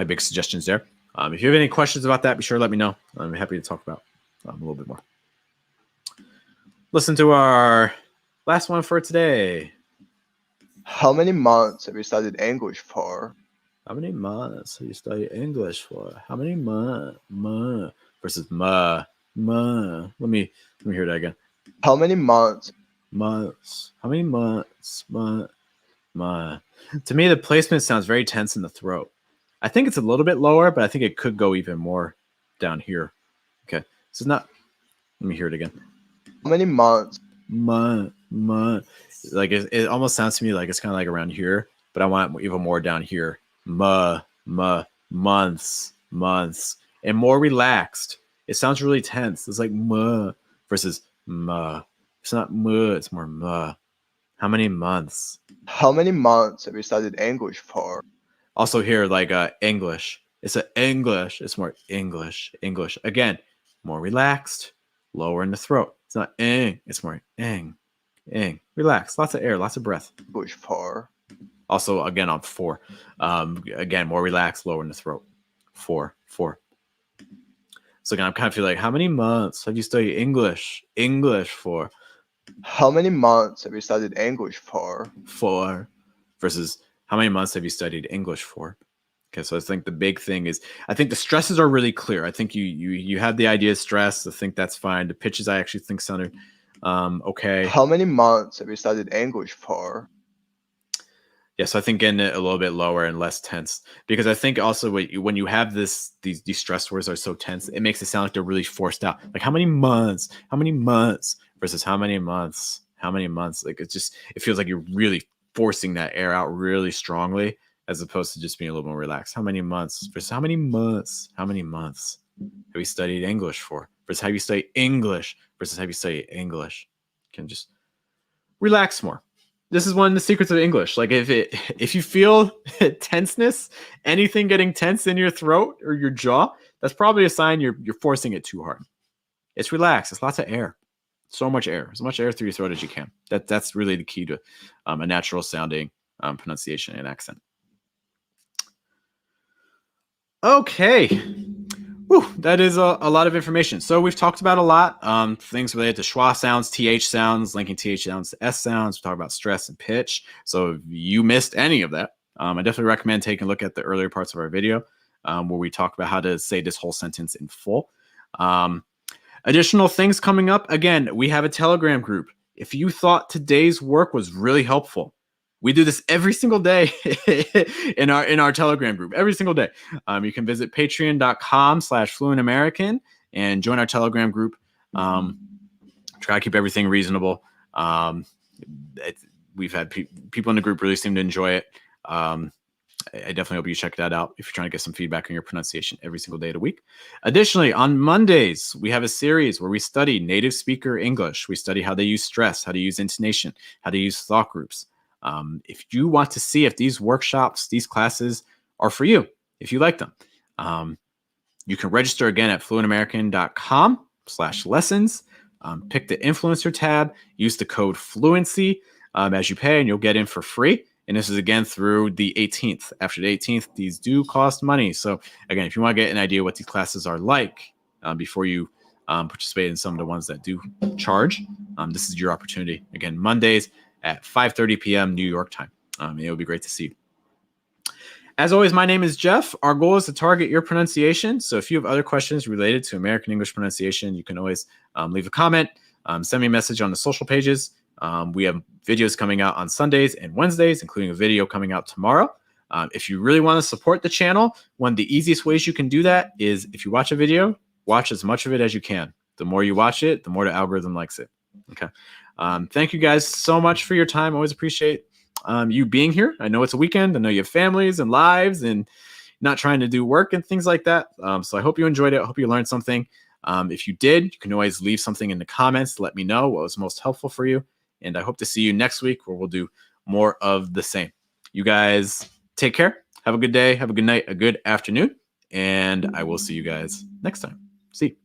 big suggestions there. If you have any questions about that, be sure to let me know. I'm happy to talk about a little bit more. Listen to our last one for today. How many months have you studied English for? How many months have you studied English for? How many months versus ma. Let me hear that again. How many months? Months. How many months? Ma. To me, the placement sounds very tense in the throat. I think it's a little bit lower, but I think it could go even more down here. Okay, so it's not. Let me hear it again. How many months? Ma. Like it almost sounds to me like it's kind of like around here, but I want it even more down here. Ma. Months, and more relaxed. It sounds really tense. It's like ma versus ma. It's not ma. It's more ma. How many months? How many months have you studied English for? Also here, like English. It's a English. It's more English. Again, more relaxed, lower in the throat. It's not eng. It's more eng. Relax. Lots of air. Lots of breath. English for? Also, again, on 4. Again, more relaxed, lower in the throat. 4. So again, I'm kind of feeling like, how many months have you studied English for? How many months have you studied English for? 4 versus how many months have you studied English for? Okay, so I think the big thing is, I think the stresses are really clear. I think you have the idea of stress. I think that's fine. The pitches I actually think sounded okay. How many months have you studied English for? Yeah, so I think getting it a little bit lower and less tense, because I think also when you have these stress words are so tense, it makes it sound like they're really forced out. Like how many months versus how many months. Like it feels like you're really forcing that air out really strongly, as opposed to just being a little more relaxed. How many months versus how many months have you studied English for? Versus have you studied English versus have you studied English? You can just relax more. This is one of the secrets of English. Like if you feel tenseness, anything getting tense in your throat or your jaw, that's probably a sign you're forcing it too hard. It's relaxed. It's lots of air. So much air. As much air through your throat as you can. That's really the key to a natural sounding pronunciation and accent. Okay. Whew, that is a lot of information. So we've talked about a lot, things related to schwa sounds, th sounds, linking th sounds to s sounds. We talked about stress and pitch. So if you missed any of that, I definitely recommend taking a look at the earlier parts of our video where we talk about how to say this whole sentence in full. Additional things coming up. Again, we have a Telegram group. If you thought today's work was really helpful, we do this every single day in our Telegram group, every single day. You can visit patreon.com/Fluent American and join our Telegram group. Try to keep everything reasonable. We've had people in the group really seem to enjoy it. I definitely hope you check that out if you're trying to get some feedback on your pronunciation every single day of the week. Additionally, on Mondays, we have a series where we study native speaker English. We study how they use stress, how to use intonation, how to use thought groups. If you want to see if these workshops, these classes are for you, if you like them, you can register again at fluentamerican.com/lessons. Pick the influencer tab, use the code fluency as you pay, and you'll get in for free. And this is again through the 18th. After the 18th, these do cost money. So again, if you want to get an idea what these classes are like before you participate in some of the ones that do charge, this is your opportunity. Again, Mondays at 5:30 p.m. New York time. It would be great to see you. As always, my name is Jeff. Our goal is to target your pronunciation. So if you have other questions related to American English pronunciation, you can always leave a comment, send me a message on the social pages. We have videos coming out on Sundays and Wednesdays, including a video coming out tomorrow. If you really want to support the channel, one of the easiest ways you can do that is if you watch a video, watch as much of it as you can. The more you watch it, the more the algorithm likes it. Okay. Thank you guys so much for your time. Always appreciate you being here. I know it's a weekend. I know you have families and lives and not trying to do work and things like that. So I hope you enjoyed it. I hope you learned something. If you did, you can always leave something in the comments to let me know what was most helpful for you. And I hope to see you next week where we'll do more of the same. You guys take care. Have a good day. Have a good night. A good afternoon. And I will see you guys next time. See you.